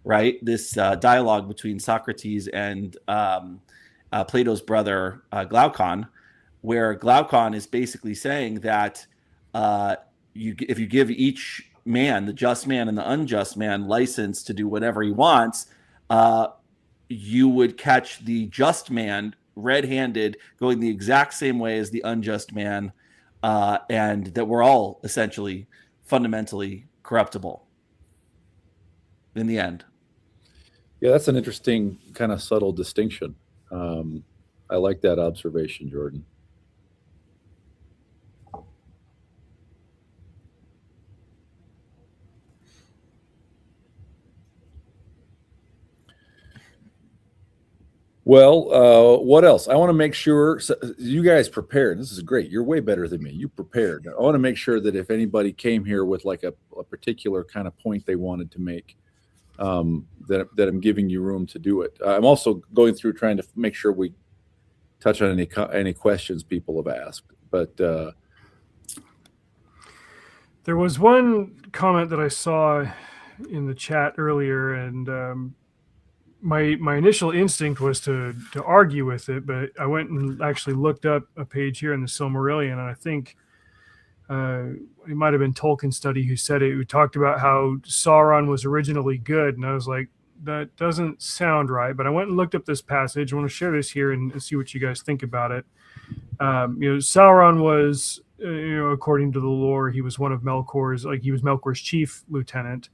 right? This dialogue between Socrates and Plato's brother Glaucon, where Glaucon is basically saying that if you give each man, the just man and the unjust man, license to do whatever he wants, you would catch the just man red-handed going the exact same way as the unjust man, and that we're all essentially fundamentally corruptible in the end. Yeah, that's an interesting kind of subtle distinction. I like that observation, Jordan. Well, what else? I want to make sure you guys prepared. This is great. You're way better than me. You prepared. I want to make sure that if anybody came here with like a particular kind of point they wanted to make, that I'm giving you room to do it. I'm also going through trying to make sure we touch on any questions people have asked. But there was one comment that I saw in the chat earlier, and my initial instinct was to argue with it, but I went and actually looked up a page here in the Silmarillion, and I think it might have been Tolkien Study who said it, who talked about how Sauron was originally good, and I was like, that doesn't sound right. But I went and looked up this passage. I want to share this here and see what you guys think about it. Sauron was, according to the lore, he was one of Melkor's, he was Melkor's chief lieutenant.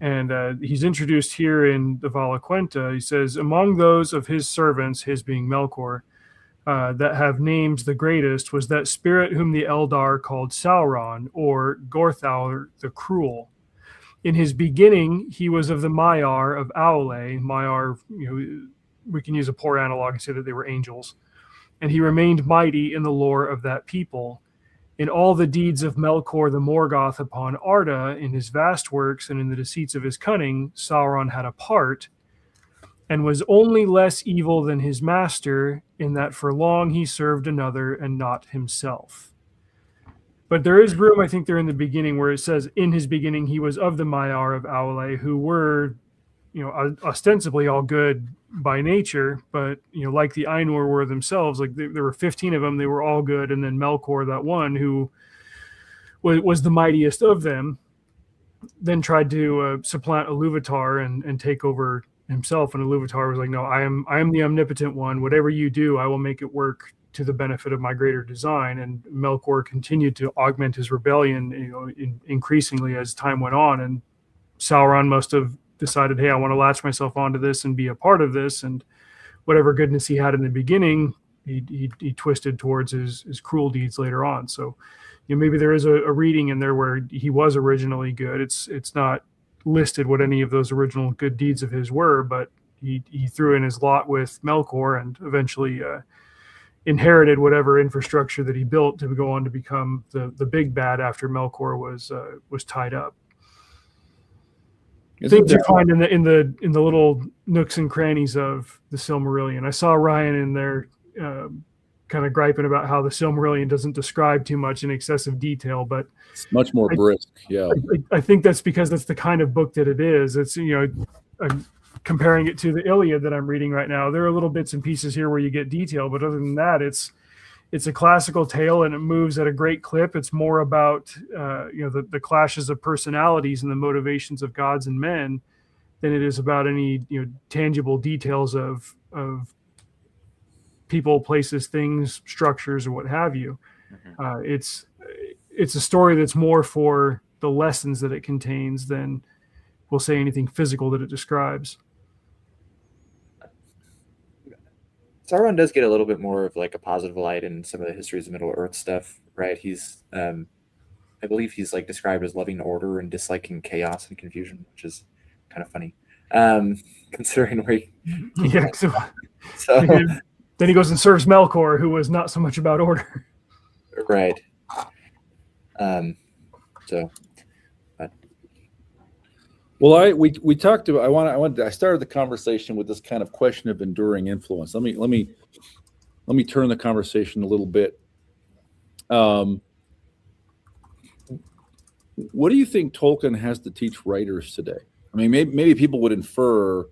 And he's introduced here in the Vala Quenta. He says, among those of his servants, his being Melkor, that have names the greatest was that spirit whom the Eldar called Sauron, or Gorthal the Cruel. In his beginning, he was of the Maiar of Aule. Maiar, we can use a poor analog and say that they were angels. And he remained mighty in the lore of that people. In all the deeds of Melkor the Morgoth upon Arda, in his vast works and in the deceits of his cunning, Sauron had a part, and was only less evil than his master, in that for long he served another and not himself. But there is room, I think, there in the beginning where it says, in his beginning he was of the Maiar of Aule, who were, ostensibly all good by nature, but like the Ainur were themselves, there were 15 of them, they were all good, and then Melkor, that one who was the mightiest of them, then tried to supplant Iluvatar and take over himself, and Iluvatar was like, no, I am the omnipotent one, whatever you do, I will make it work to the benefit of my greater design. And Melkor continued to augment his rebellion increasingly as time went on, and Sauron must have decided, hey, I want to latch myself onto this and be a part of this, and whatever goodness he had in the beginning, he twisted towards his cruel deeds later on. So maybe there is a reading in there where he was originally good. It's not listed what any of those original good deeds of his were, but he threw in his lot with Melkor and eventually inherited whatever infrastructure that he built to go on to become the big bad after Melkor was tied up. Things you find in the little nooks and crannies of the Silmarillion. I saw Ryan in there kind of griping about how the Silmarillion doesn't describe too much in excessive detail, but it's much more brisk. Yeah, I think that's because that's the kind of book that it is. It's I'm comparing it to the Iliad that I'm reading right now. There are little bits and pieces here where you get detail, but other than that, it's a classical tale and it moves at a great clip. It's more about the clashes of personalities and the motivations of gods and men than it is about any tangible details of people, places, things, structures, or what have you. Mm-hmm. It's a story that's more for the lessons that it contains than we'll say anything physical that it describes. Sauron does get a little bit more of like a positive light in some of the Histories of Middle Earth stuff, right? He's, I believe he's like described as loving order and disliking chaos and confusion, which is kind of funny, considering where yeah. So then he goes and serves Melkor, who was not so much about order. Right. Well, we talked about. I started the conversation with this kind of question of enduring influence. Let me turn the conversation a little bit. What do you think Tolkien has to teach writers today? I mean, maybe people would infer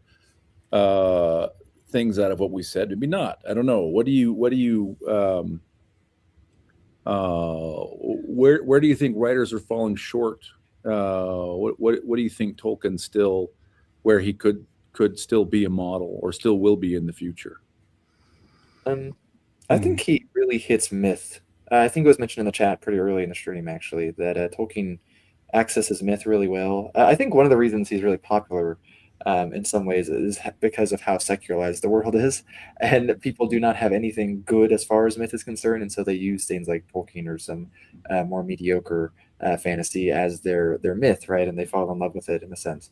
things out of what we said, maybe not. I don't know. What do you where do you think writers are falling short? What do you think Tolkien still, where he could still be a model or still will be in the future? I think he really hits myth. I think it was mentioned in the chat pretty early in the stream, actually, that Tolkien accesses myth really well. I think one of the reasons he's really popular in some ways is because of how secularized the world is, and people do not have anything good as far as myth is concerned, and so they use things like Tolkien or some more mediocre fantasy as their myth, right? And they fall in love with it in a sense.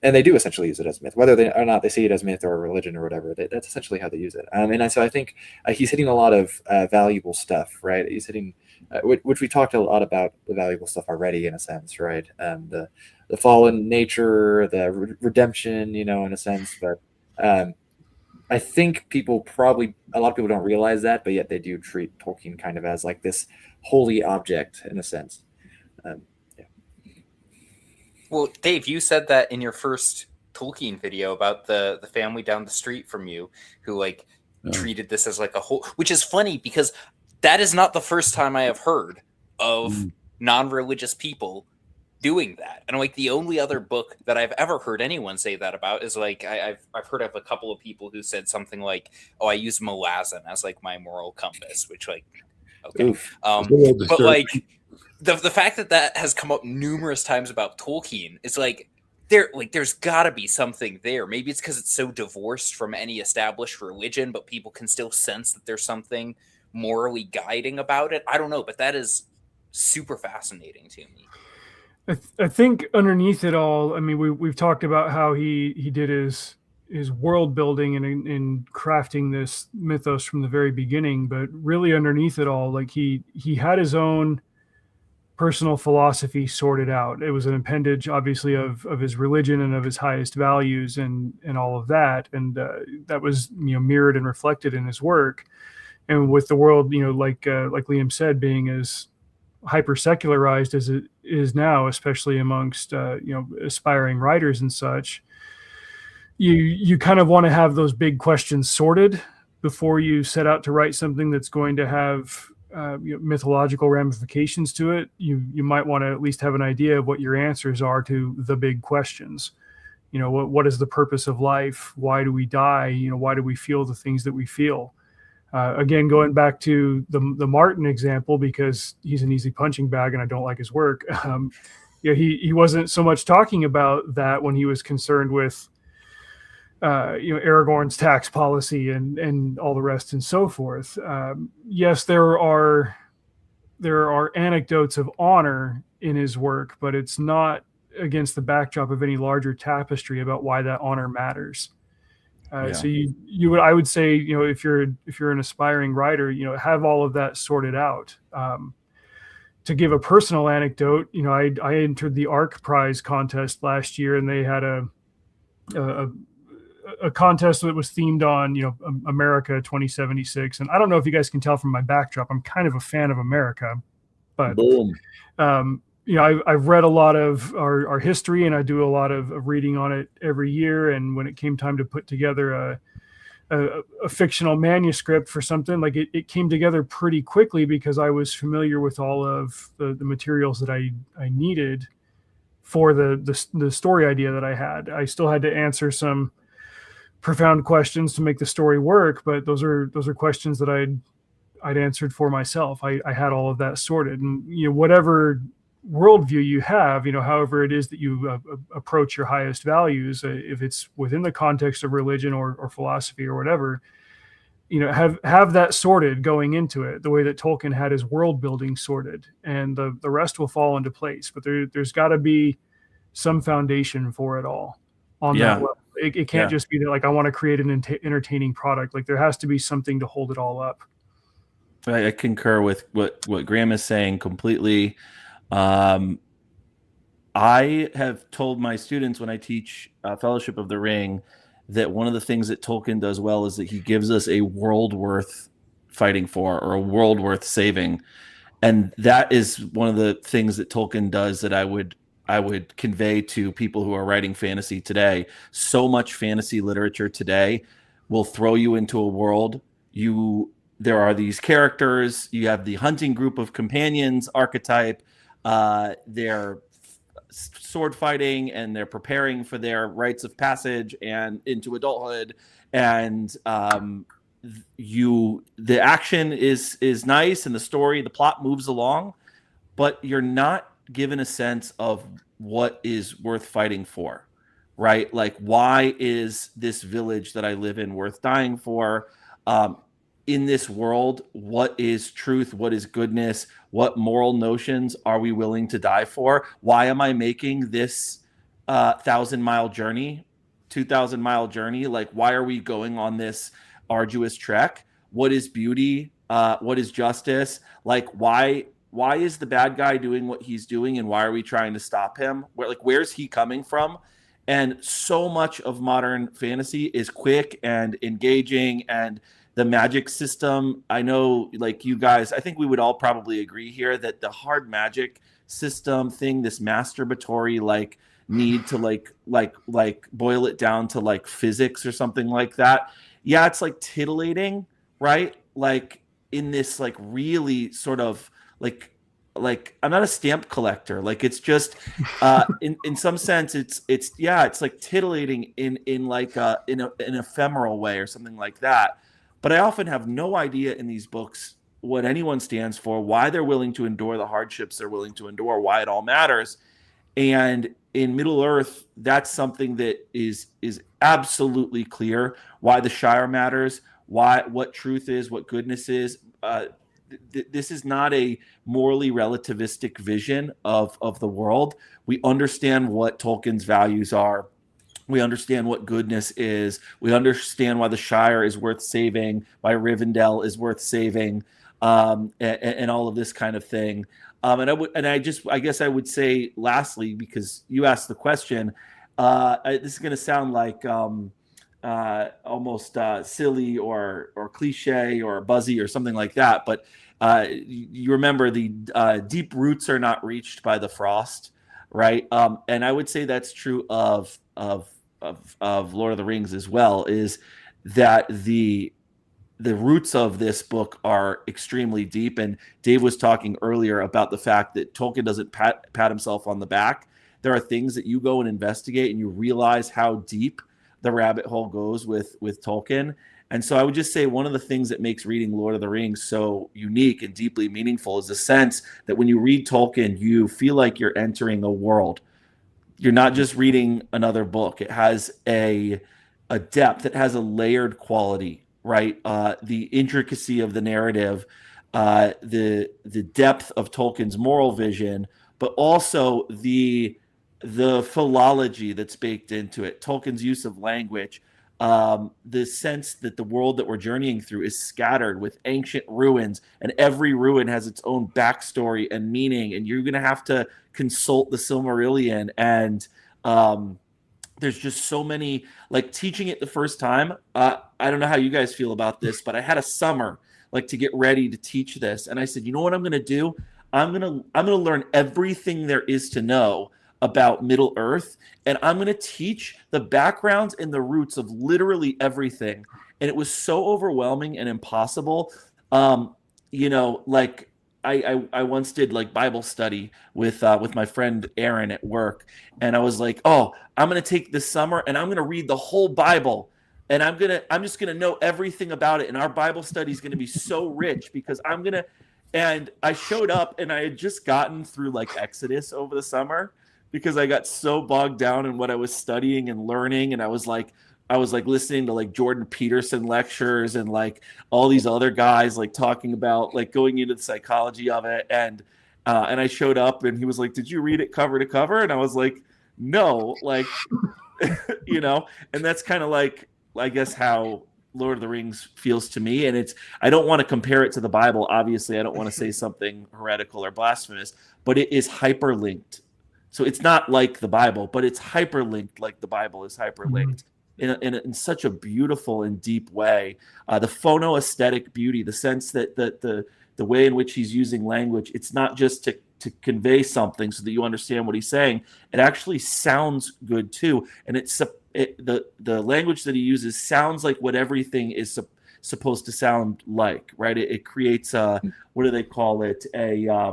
And they do essentially use it as myth, whether they or not they see it as myth or a religion or whatever. That's essentially how they use it. So I think he's hitting a lot of valuable stuff, right? He's hitting, which we talked a lot about the valuable stuff already, in a sense, right? The fallen nature, the redemption, in a sense. But I think a lot of people don't realize that, but yet they do treat Tolkien kind of as like this holy object, in a sense. Well, Dave, you said that in your first Tolkien video about the family down the street from you who treated this as like a whole, which is funny because that is not the first time I have heard of non-religious people doing that. And like the only other book that I've ever heard anyone say that about is like I've heard of a couple of people who said something like, "Oh, I use Malazan as like my moral compass," which okay. But like the fact that has come up numerous times about Tolkien is there's got to be something there. Maybe it's because it's so divorced from any established religion, but people can still sense that there's something morally guiding about it. I don't know, but that is super fascinating to me. I think underneath it all, I mean, we've talked about how he did his world building and in crafting this mythos from the very beginning, but really underneath it all, like he had his own personal philosophy sorted out. It was an appendage, obviously, of his religion and of his highest values and all of that, and that was mirrored and reflected in his work. And with the world, like Liam said, being as hyper secularized as it is now, especially amongst aspiring writers and such, you kind of want to have those big questions sorted before you set out to write something that's going to have mythological ramifications to it. You might want to at least have an idea of what your answers are to the big questions. What is the purpose of life? Why do we die? Why do we feel the things that we feel? Again, going back to the Martin example, because he's an easy punching bag and I don't like his work. He wasn't so much talking about that when he was concerned with Aragorn's tax policy and all the rest and so forth. Yes, there are anecdotes of honor in his work, but it's not against the backdrop of any larger tapestry about why that honor matters. So I would say, if you're an aspiring writer, have all of that sorted out. To give a personal anecdote, I entered the ARC Prize contest last year, and they had a contest that was themed on, America 2076. And I don't know if you guys can tell from my backdrop, I'm kind of a fan of America, but boom. I've read a lot of our history, and I do a lot of reading on it every year. And when it came time to put together a fictional manuscript for something, like it came together pretty quickly because I was familiar with all of the materials that I needed for the story idea that I had. I still had to answer some profound questions to make the story work, but those are questions that I'd answered for myself. I had all of that sorted, and whatever worldview you have, however it is that you approach your highest values, if it's within the context of religion or philosophy or whatever, have that sorted going into it, the way that Tolkien had his world building sorted, and the rest will fall into place. But there's got to be some foundation for it all on that level. It can't just be that, like, I want to create an entertaining product. Like, there has to be something to hold it all up. I concur with what Graham is saying completely. I have told my students when I teach Fellowship of the Ring that one of the things that Tolkien does well is that he gives us a world worth fighting for, or a world worth saving. And that is one of the things that Tolkien does that I would convey to people who are writing fantasy today. So much fantasy literature today will throw you into a world. There are these characters. You have the hunting group of companions archetype. They're sword fighting and they're preparing for their rites of passage and into adulthood. And the action is nice, and the plot moves along, but you're not given a sense of what is worth fighting for, right? Like, why is this village that I live in worth dying for? In this world, what is truth? What is goodness? What moral notions are we willing to die for? Why am I making this 1,000-mile journey, 2,000-mile journey? Like, why are we going on this arduous trek? What is beauty? What is justice? Like, why is the bad guy doing what he's doing, and why are we trying to stop him? Where's he coming from? And so much of modern fantasy is quick and engaging, and the magic system, I know, like, you guys, I think we would all probably agree here that the hard magic system thing, this masturbatory like need to like boil it down to like physics or something like that. Yeah, it's like titillating, right? Like, in this like really sort of like I'm not a stamp collector. Like, it's just in some sense it's like titillating in like in an ephemeral way or something like that. But I often have no idea in these books what anyone stands for, why they're willing to endure the hardships they're willing to endure, why it all matters. And in Middle Earth, that's something that is absolutely clear, why the Shire matters, what truth is, what goodness is. This is not a morally relativistic vision of the world. We understand what Tolkien's values are. We understand what goodness is. We understand why the Shire is worth saving, why Rivendell is worth saving, and all of this kind of thing. I guess I would say, lastly, because you asked the question, this is going to sound like almost silly or cliche or buzzy or something like that. But you remember the deep roots are not reached by the frost, right? And I would say that's true of Lord of the Rings as well, is that the roots of this book are extremely deep. And Dave was talking earlier about the fact that Tolkien doesn't pat himself on the back. There are things that you go and investigate and you realize how deep the rabbit hole goes with Tolkien. And so I would just say one of the things that makes reading Lord of the Rings so unique and deeply meaningful is the sense that when you read Tolkien, you feel like you're entering a world. You're not just reading another book. It has a depth. It has a layered quality, right? The intricacy of the narrative, the depth of Tolkien's moral vision, but also the philology that's baked into it. Tolkien's use of language, the sense that the world that we're journeying through is scattered with ancient ruins, and every ruin has its own backstory and meaning, and you're going to have to consult the Silmarillion. And there's just so many, like, teaching it the first time. I don't know how you guys feel about this, but I had a summer like to get ready to teach this, and I said, you know what I'm going to do? I'm going to learn everything there is to know about Middle Earth, and I'm going to teach the backgrounds and the roots of literally everything. And it was so overwhelming and impossible. Like I once did like Bible study with my friend Aaron at work, and I was like, oh, I'm going to take this summer and I'm going to read the whole Bible, and I'm just going to know everything about it, and our Bible study is going to be so rich because and I showed up and I had just gotten through like Exodus over the summer, because I got so bogged down in what I was studying and learning. And I was like listening to like Jordan Peterson lectures and like all these other guys like talking about like going into the psychology of it. And I showed up and he was like, did you read it cover to cover? And I was like, no, like, and that's kind of like, I guess, how Lord of the Rings feels to me. And I don't want to compare it to the Bible. Obviously, I don't want to say something heretical or blasphemous, but it is hyperlinked. So it's not like the Bible, but it's hyperlinked like the Bible is hyperlinked in such a beautiful and deep way. The phonoaesthetic beauty, the sense that the way in which he's using language, it's not just to convey something so that you understand what he's saying. It actually sounds good too, and it the language that he uses sounds like what everything is supposed to sound like, right? It creates a, what do they call it? A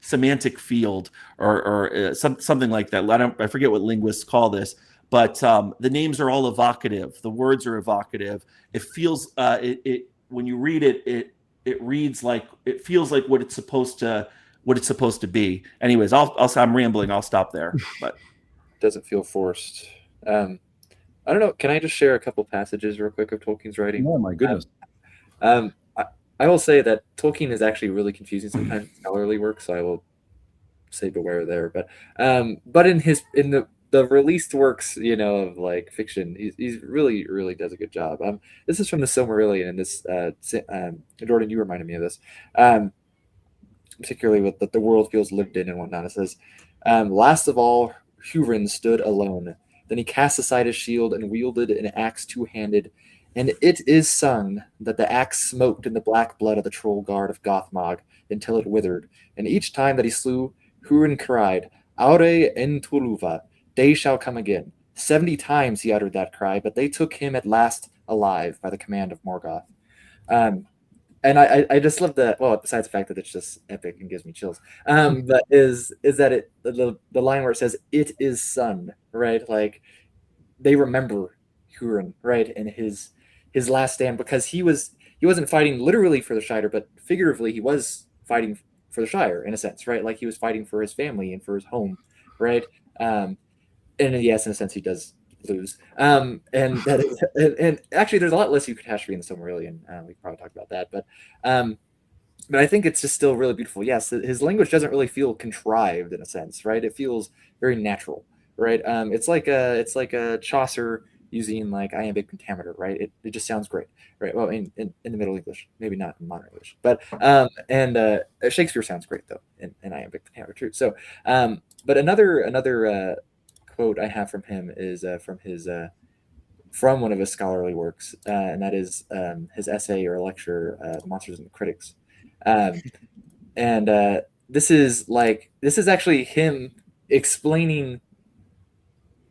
semantic field or something like that. I forget what linguists call this, but the names are all evocative. The words are evocative. It feels when you read it, it reads like, it feels like what it's supposed to be. Anyways, I'm rambling. I'll stop there. But doesn't feel forced. I don't know. Can I just share a couple passages real quick of Tolkien's writing? Oh my goodness. I will say that Tolkien is actually really confusing sometimes in scholarly work, so I will say beware there. But in the released works, of like fiction, he's really does a good job. This is from the Silmarillion, and this Jordan, you reminded me of this, particularly with the world feels lived in and whatnot. It says, "Last of all, Hurin stood alone. Then he cast aside his shield and wielded an axe two-handed. And it is sung that the axe smoked in the black blood of the troll guard of Gothmog until it withered. And each time that he slew, Hurin cried, Aure en Tuluva, day shall come again. 70 times he uttered that cry, but they took him at last alive by the command of Morgoth." And I just love that. Well, besides the fact that it's just epic and gives me chills, but is that the line where it says "it is sung," right? Like they remember Hurin, right, and his last stand, because he wasn't fighting literally for the Shire, but figuratively he was fighting for the Shire in a sense, right? Like he was fighting for his family and for his home, right? And yes, in a sense, he does lose. And that is, and actually, there's a lot less catastrophe in the Silmarillion. We could probably talk about that, but I think it's just still really beautiful. Yes, his language doesn't really feel contrived in a sense, right? It feels very natural, right? It's like a Chaucer using like iambic pentameter, right? It just sounds great, right? Well, in the Middle English, maybe not in modern English, but Shakespeare sounds great though in iambic pentameter too. So, but another quote I have from him is from one of his scholarly works, and that is his essay or lecture, "The Monsters and the Critics," and this is actually him explaining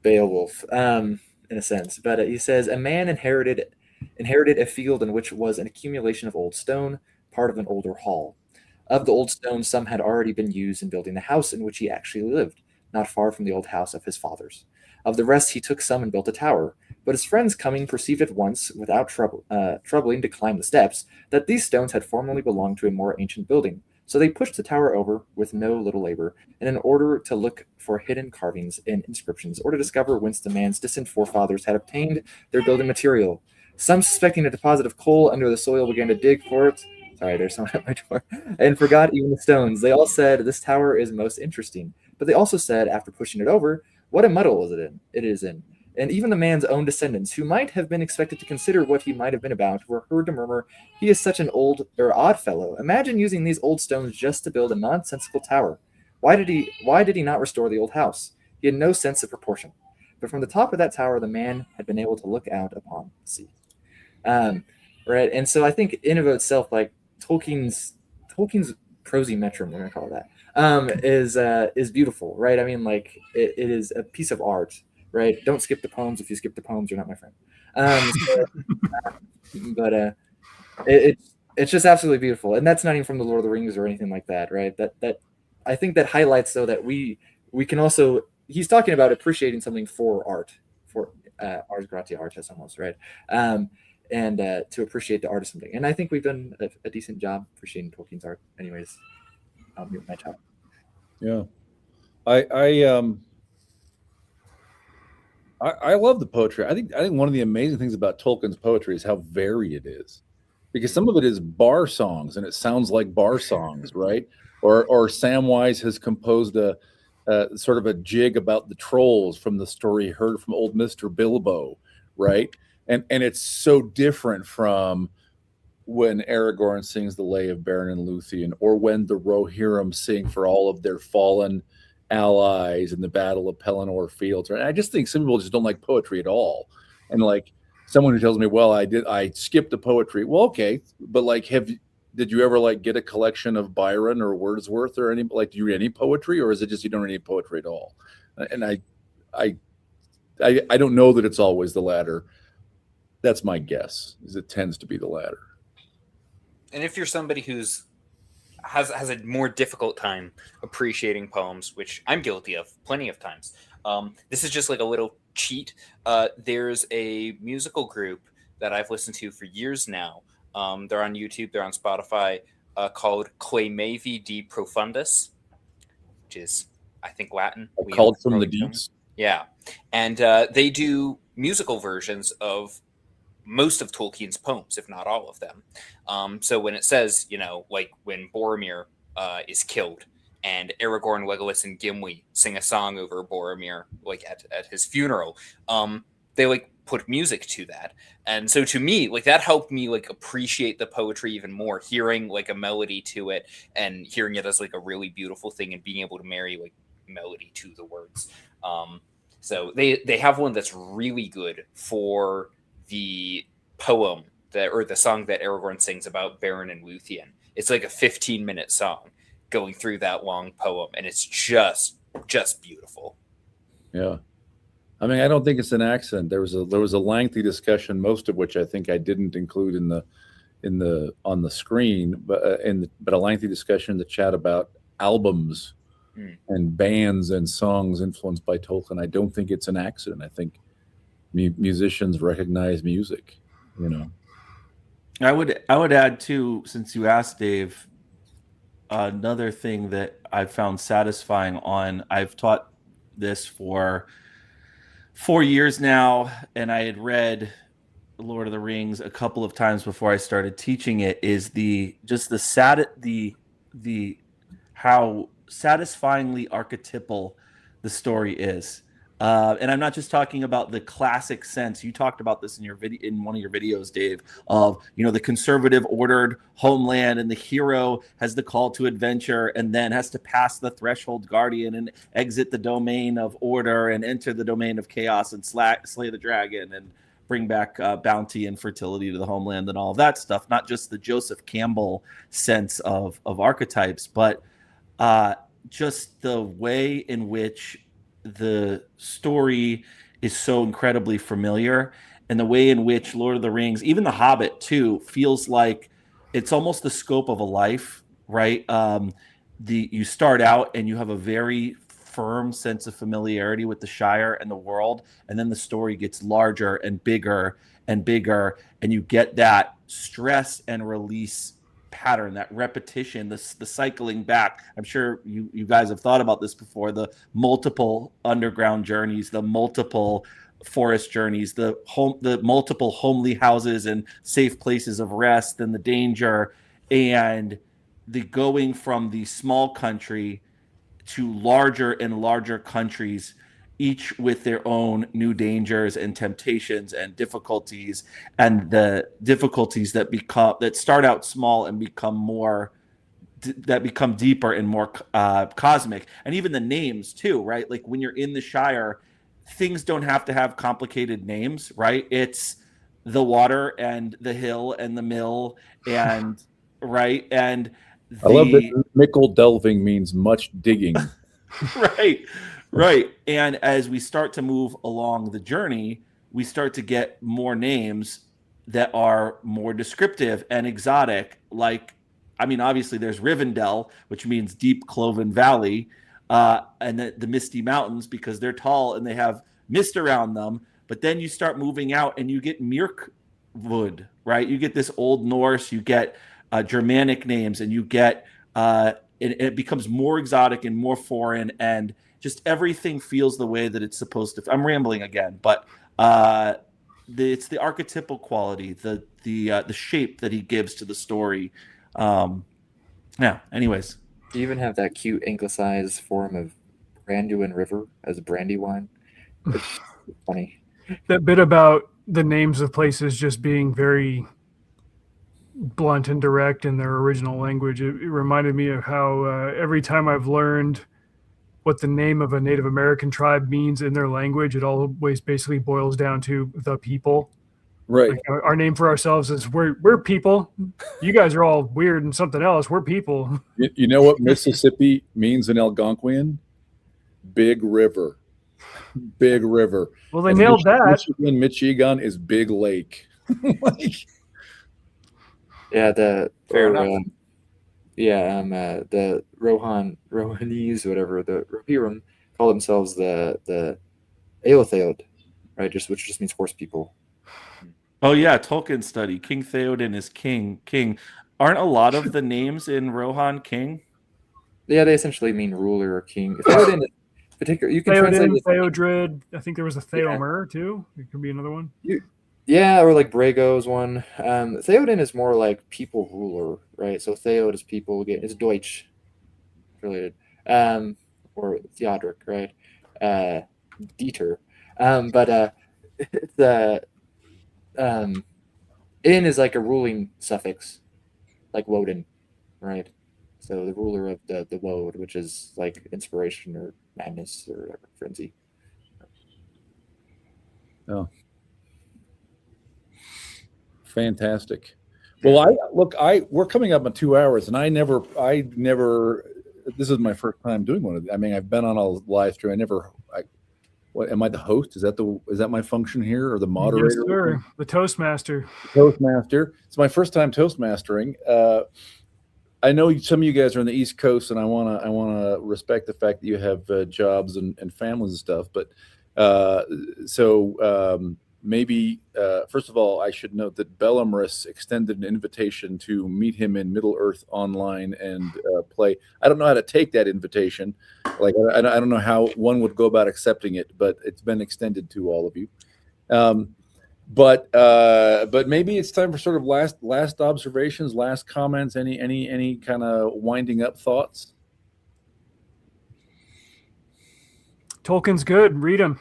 Beowulf, in a sense. But he says, "A man inherited a field in which was an accumulation of old stone, part of an older hall. Of the old stone, some had already been used in building the house in which he actually lived, not far from the old house of his fathers. Of the rest, he took some and built a tower. But his friends coming perceived at once, without troubling to climb the steps, that these stones had formerly belonged to a more ancient building. So they pushed the tower over with no little labor, and in order to look for hidden carvings and inscriptions, or to discover whence the man's distant forefathers had obtained their building material. Some, suspecting a deposit of coal under the soil, began to dig for it." Sorry, there's someone at my door. "And forgot even the stones. They all said, 'This tower is most interesting.' But they also said, after pushing it over, 'What a muddle it is in.' And even the man's own descendants, who might have been expected to consider what he might have been about, were heard to murmur, 'He is such an odd fellow. Imagine using these old stones just to build a nonsensical tower. Why did he not restore the old house? He had no sense of proportion.' But from the top of that tower, the man had been able to look out upon the sea." Right, and so I think in of itself, like Tolkien's prosy metrum, we're gonna call it that, is beautiful, right? I mean, like it is a piece of art, right? Don't skip the poems. If you skip the poems, you're not my friend. But it's just absolutely beautiful, and that's not even from the Lord of the Rings or anything like that, right? That I think that highlights though that we can also, he's talking about appreciating something for art, for ars gratia artis almost, right? And to appreciate the art of something, and I think we've done a decent job appreciating Tolkien's art. Anyways, I'll mute my talk. Yeah, I love the poetry. I think one of the amazing things about Tolkien's poetry is how varied it is, because some of it is bar songs and it sounds like bar songs, right? Or Samwise has composed a sort of a jig about the trolls from the story he heard from old Mr. Bilbo, right? And it's so different from when Aragorn sings the Lay of Beren and Luthien, or when the Rohirrim sing for all of their fallen allies in the Battle of Pelennor Fields. Right? I just think some people just don't like poetry at all. And like someone who tells me, well, I skipped the poetry. Well, okay, but like, did you ever like get a collection of Byron or Wordsworth or any, like, do you read any poetry, or is it just you don't read any poetry at all? And I I don't know that it's always the latter. That's my guess, is it tends to be the latter. And if you're somebody who's has a more difficult time appreciating poems, which I'm guilty of plenty of times, this is just like a little cheat. There's a musical group that I've listened to for years now. They're on YouTube, they're on Spotify, called Clamavi de Profundis, which is, I think, Latin. Called from the deeps. Yeah. And they do musical versions of most of Tolkien's poems, if not all of them. So when it says, like when Boromir is killed and Aragorn, Legolas, and Gimli sing a song over Boromir, like at his funeral, they like put music to that. And so to me, like that helped me like appreciate the poetry even more, hearing like a melody to it and hearing it as like a really beautiful thing and being able to marry like melody to the words. So they have one that's really good for the poem or the song that Aragorn sings about Beren and Luthien. It's like a 15-minute song going through that long poem, and it's just beautiful. Yeah. I mean, I don't think it's an accident. There was a lengthy discussion, most of which I think I didn't include on the screen, but a lengthy discussion in the chat about albums and bands and songs influenced by Tolkien. I don't think it's an accident. I think musicians recognize music. I would add too, since you asked, Dave, another thing that I've found satisfying I've taught this for 4 years now, and I had read Lord of the Rings a couple of times before I started teaching it, is how satisfyingly archetypal the story is. And I'm not just talking about the classic sense. You talked about this in your video, in one of your videos, Dave, of the conservative ordered homeland, and the hero has the call to adventure, and then has to pass the threshold guardian and exit the domain of order and enter the domain of chaos and slay the dragon and bring back bounty and fertility to the homeland and all of that stuff. Not just the Joseph Campbell sense of archetypes, but just the way in which the story is so incredibly familiar, and the way in which Lord of the Rings, even The Hobbit too, feels like it's almost the scope of a life, right? You start out and you have a very firm sense of familiarity with the Shire and the world, and then the story gets larger and bigger and bigger, and you get that stress and release pattern, that repetition, the cycling back. I'm sure you guys have thought about this before, the multiple underground journeys, the multiple forest journeys, the multiple homely houses and safe places of rest, and the danger, and the going from the small country to larger and larger countries, each with their own new dangers and temptations and difficulties, and the difficulties that start out small and become deeper and more cosmic. And even the names too, right? Like when you're in the Shire, things don't have to have complicated names, right? It's the water and the hill and the mill and right. And I love that mickle delving means much digging. Right. And as we start to move along the journey, we start to get more names that are more descriptive and exotic. Like, I mean, obviously there's Rivendell, which means deep cloven valley, and the Misty Mountains, because they're tall and they have mist around them. But then you start moving out and you get Mirkwood, right? You get this Old Norse, you get Germanic names, and you get it becomes more exotic and more foreign, and just everything feels the way that it's supposed to. I'm rambling again, but it's the archetypal quality, the shape that he gives to the story. Anyways, You even have that cute anglicized form of Branduin River as Brandywine. It's funny. That bit about the names of places just being very blunt and direct in their original language. It reminded me of how every time I've learned what the name of a Native American tribe means in their language, it always basically boils down to the people. Right. Like our name for ourselves is we're people. You guys are all weird and something else. We're people. You know what Mississippi means in Algonquian? Big river. Big river. Well, they And nailed that. Michigan is big lake. Like, Yeah, Fair enough. the Rohanese, whatever, the Rohirrim call themselves the Eotheod, right? Which just means horse people. Oh yeah, Tolkien study. King Theoden is king. King. Aren't a lot of the names in Rohan king? Yeah, they essentially mean ruler or king. Theoden is particular. You can translate Theoden, it. Theodred. I think there was a Theomer too. It could be another one. Yeah, or like Brago's one. Theoden is more like people ruler, right? So Theod is people. It's Deutsch related. Or Theodric, right? Dieter. But it's in is like a ruling suffix, like Woden, right? So the ruler of the Woad, which is like inspiration or madness or whatever, frenzy. oh, fantastic. Well, we're coming up in 2 hours, and I never. This is my first time doing one of these. I mean, I've been on a live stream. What am I, the host? Is that my function here, or the moderator? Yes, sir. The Toastmaster. Toastmaster. It's my first time Toastmastering. I know some of you guys are on the East Coast, and I wanna respect the fact that you have jobs and families and stuff. But maybe first of all, I should note that Bellamarus extended an invitation to meet him in Middle Earth online and play. I don't know how to take that invitation. Like I don't know how one would go about accepting it, but it's been extended to all of you. But maybe it's time for sort of last observations, last comments. Any kind of winding up thoughts? Tolkien's good. Read him.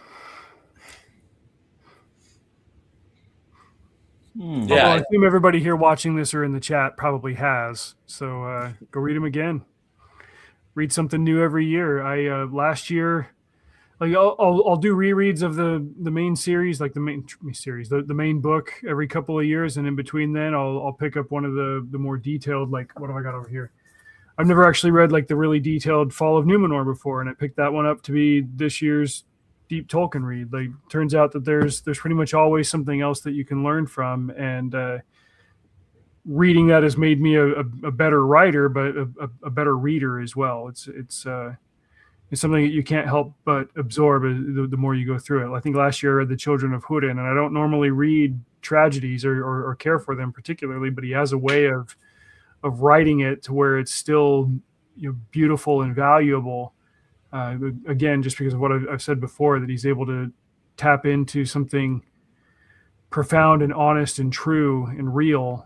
Yeah, I assume everybody here watching this or in the chat probably has. So go read him again. Read something new every year. I last year, like I'll do rereads of the main series, like the main series, the main book every couple of years, and in between then I'll pick up one of the more detailed. Like, what have I got over here? I've never actually read like the really detailed Fall of Numenor before, and I picked that one up to be this year's deep Tolkien read. Like, turns out that there's pretty much always something else that you can learn from, and reading that has made me a better writer, but a better reader as well. It's something that you can't help but absorb the more you go through it. I think last year I read The Children of Húrin, and I don't normally read tragedies or care for them particularly, but he has a way of writing it to where it's still beautiful and valuable. Again, just because of what I've said before, that he's able to tap into something profound and honest and true and real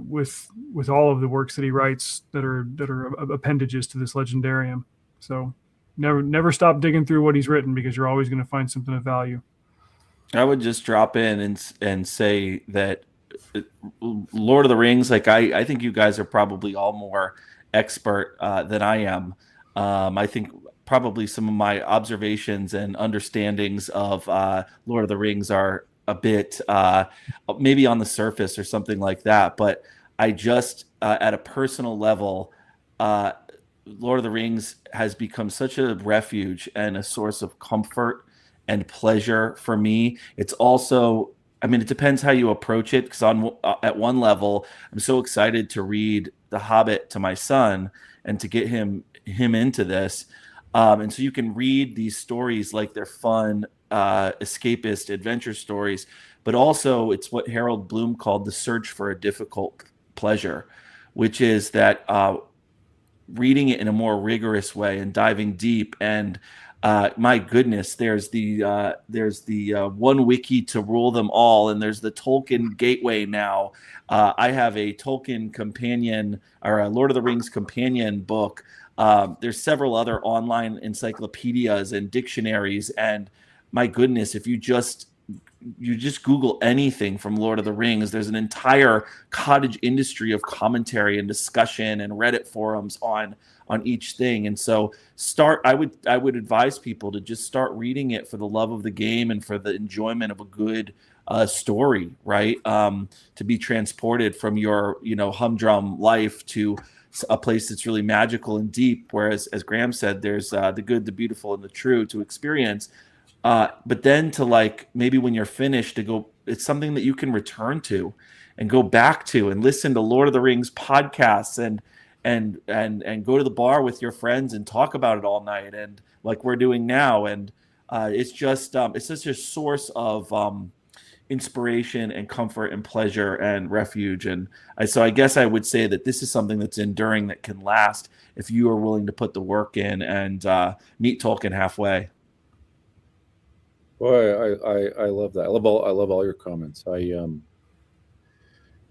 with all of the works that he writes that are appendages to this legendarium. So never stop digging through what he's written, because you're always going to find something of value. I would just drop in and say that Lord of the Rings, like I think you guys are probably all more expert than I am. I think probably some of my observations and understandings of Lord of the Rings are a bit maybe on the surface or something like that. But I just, at a personal level, Lord of the Rings has become such a refuge and a source of comfort and pleasure for me. It's also, I mean, it depends how you approach it, because at one level, I'm so excited to read The Hobbit to my son and to get him into this. And so you can read these stories like they're fun, escapist adventure stories, but also it's what Harold Bloom called the search for a difficult pleasure, which is that reading it in a more rigorous way and diving deep. And my goodness, there's the one wiki to rule them all, and there's the Tolkien Gateway now. I have a Tolkien companion, or a Lord of the Rings companion book. There's several other online encyclopedias and dictionaries, and my goodness, if you just Google anything from Lord of the Rings, there's an entire cottage industry of commentary and discussion and Reddit forums on each thing. And so I would advise people to just start reading it for the love of the game and for the enjoyment of a good story, right? To be transported from your humdrum life to a place that's really magical and deep. Whereas, as Graham said, there's the good, the beautiful, and the true to experience. But then to like maybe when you're finished to go, it's something that you can return to and go back to and listen to Lord of the Rings podcasts and go to the bar with your friends and talk about it all night and like we're doing now. And it's just a source of inspiration and comfort and pleasure and refuge. And so I guess I would say that this is something that's enduring, that can last if you are willing to put the work in and meet Tolkien halfway. Boy, I love that. I love all your comments.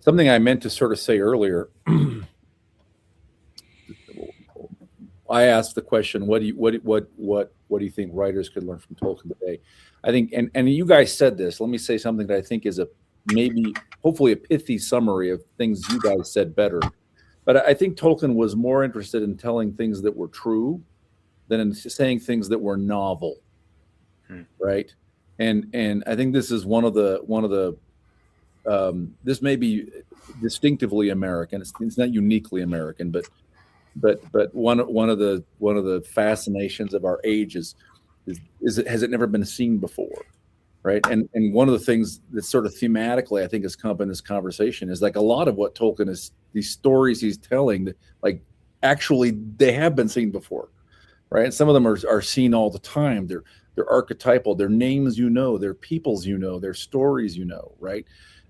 Something I meant to sort of say earlier. I asked the question, what do you think writers could learn from Tolkien today? I think, and you guys said this. Let me say something that I think is hopefully a pithy summary of things you guys said better. But I think Tolkien was more interested in telling things that were true than in saying things that were novel, right? And I think this is one of the this may be distinctively American. It's not uniquely American, but one of the fascinations of our age is has it never been seen before, right? And one of the things that sort of thematically I think has come up in this conversation is like a lot of what Tolkien is, these stories he's telling, that like actually they have been seen before, right? And some of them are seen all the time. They're archetypal. They're names, they're peoples, they're stories, right?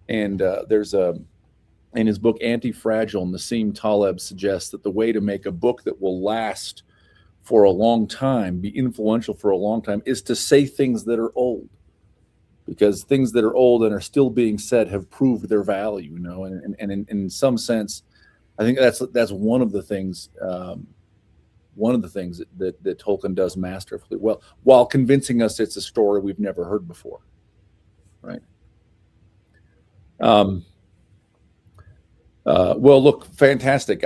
And there's in his book Anti-Fragile, Nassim Taleb suggests that the way to make a book that will last for a long time, be influential for a long time, is to say things that are old, because things that are old and are still being said have proved their value, and in some sense, I think that's one of the things that Tolkien does masterfully well, while convincing us it's a story we've never heard before, right? Well, look, fantastic.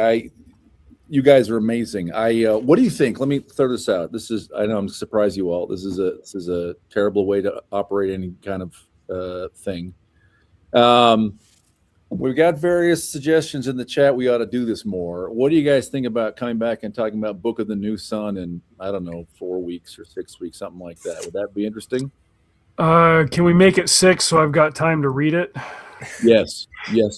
You guys are amazing. What do you think? Let me throw this out. I know I'm surprised you all. This is a terrible way to operate any kind of thing. We've got various suggestions in the chat. We ought to do this more. What do you guys think about coming back and talking about Book of the New Sun in, I don't know, 4 weeks or 6 weeks, something like that? Would that be interesting? Can we make it 6 so I've got time to read it? Yes,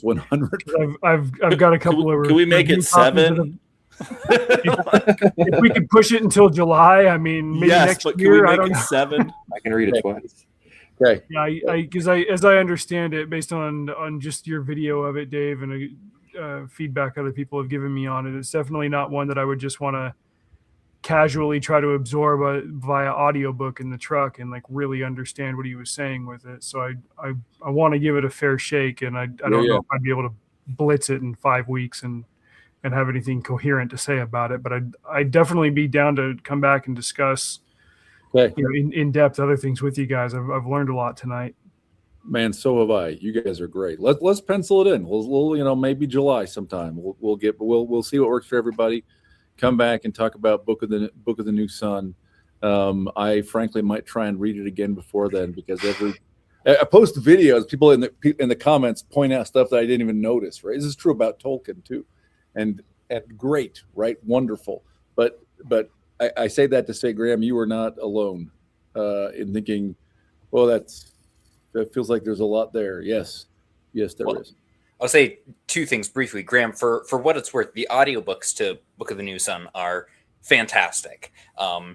100. I've got a couple of. Can we make it 7? If we could push it until July, I mean, maybe yes, next but year. Can we I make don't it know. 7? I can read it twice. Okay. Yeah, because as I understand it, based on just your video of it, Dave, and feedback other people have given me on it, it's definitely not one that I would just want to casually try to absorb via audiobook in the truck and like really understand what he was saying with it. So I want to give it a fair shake, and I don't know if I'd be able to blitz it in 5 weeks and have anything coherent to say about it. But I'd definitely be down to come back and discuss in depth other things with you guys. I've learned a lot tonight. Man, so have I. You guys are great. Let's pencil it in. We'll maybe July sometime. We'll see what works for everybody. Come back and talk about Book of the New Sun. I frankly might try and read it again before then, because I post videos. People in the comments point out stuff that I didn't even notice. Right, this is true about Tolkien too, and great, right, wonderful. But I say that to say, Graham, you are not alone in thinking, well, that feels like there's a lot there. Yes, there is. I'll say 2 things briefly, Graham. For what it's worth, the audiobooks to Book of the New Sun are fantastic.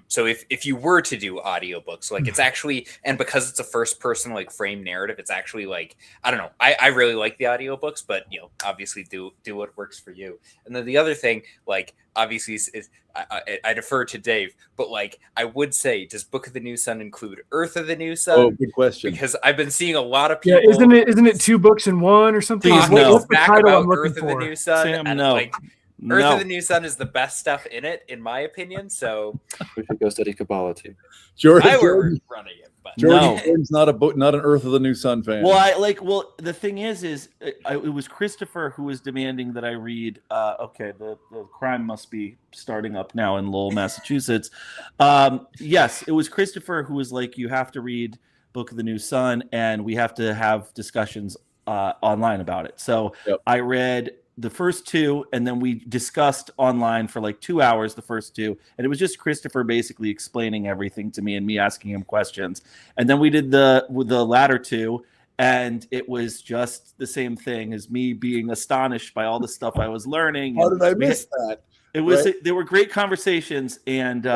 So if you were to do audiobooks, like it's actually, and because it's a first person like frame narrative, it's actually like, I don't know, I really like the audiobooks, but obviously do what works for you. And then the other thing, like obviously is I defer to Dave, but like I would say, does Book of the New Sun include Earth of the New Sun? Oh, good question. Because I've been seeing a lot of people. Yeah, isn't it 2 books in one or something? Please, What's the back title about I'm looking Earth of the for? New Sun. Sam, and no. like Earth of the New Sun is the best stuff in it, in my opinion. So We should go study Kabbalah too. Jordan, I were running it, but Jordan's not an Earth of the New Sun fan. Well, the thing is it was Christopher who was demanding that I read. Okay, the crime must be starting up now in Lowell, Massachusetts. Yes, it was Christopher who was like, you have to read Book of the New Sun, and we have to have discussions online about it. So I read the first two, and then we discussed online for like 2 hours the first two, and it was just Christopher basically explaining everything to me and me asking him questions. And then we did the latter two, and it was just the same thing as me being astonished by all the stuff I was learning. How did I miss that? It was Right? There were great conversations and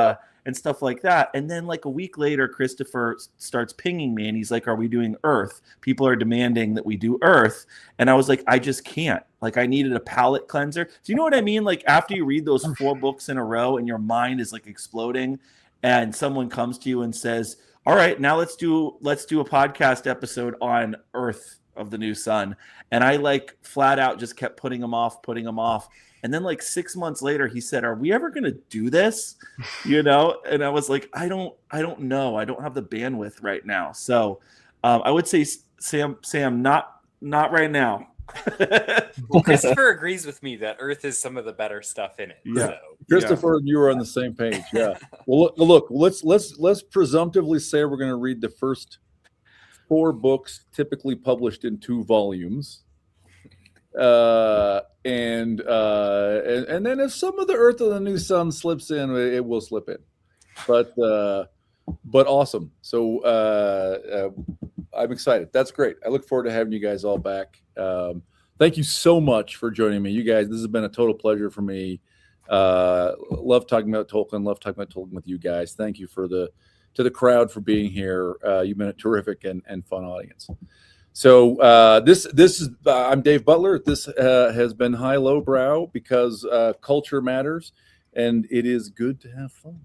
stuff like that. And then like a week later, Christopher starts pinging me and he's like, "Are we doing Earth? People are demanding that we do Earth." And I was like, "I just can't. Like, I needed a palate cleanser." Do you know what I mean? Like, after you read those 4 books in a row and your mind is like exploding, and someone comes to you and says, "All right, now let's do a podcast episode on Earth of the New Sun." And I like flat out just kept putting them off. And then like 6 months later, he said, "Are we ever going to do this?" You know? And I was like, I don't know. I don't have the bandwidth right now. So I would say, Sam, not right now. Well, Christopher agrees with me that Earth is some of the better stuff in it. Yeah. So. Christopher and you are on the same page. Yeah. Well, look. Let's presumptively say we're going to read the first 4 books, typically published in 2 volumes. And then if some of the Earth of the New Sun slips in, it will slip in. But awesome. So I'm excited. That's great. I look forward to having you guys all back. Thank you so much for joining me, you guys. This has been a total pleasure for me. Love talking about Tolkien. Love talking about Tolkien with you guys. Thank you to the crowd for being here. You've been a terrific and fun audience. So this is I'm Dave Butler. This has been High Low Brow, because culture matters, and it is good to have fun.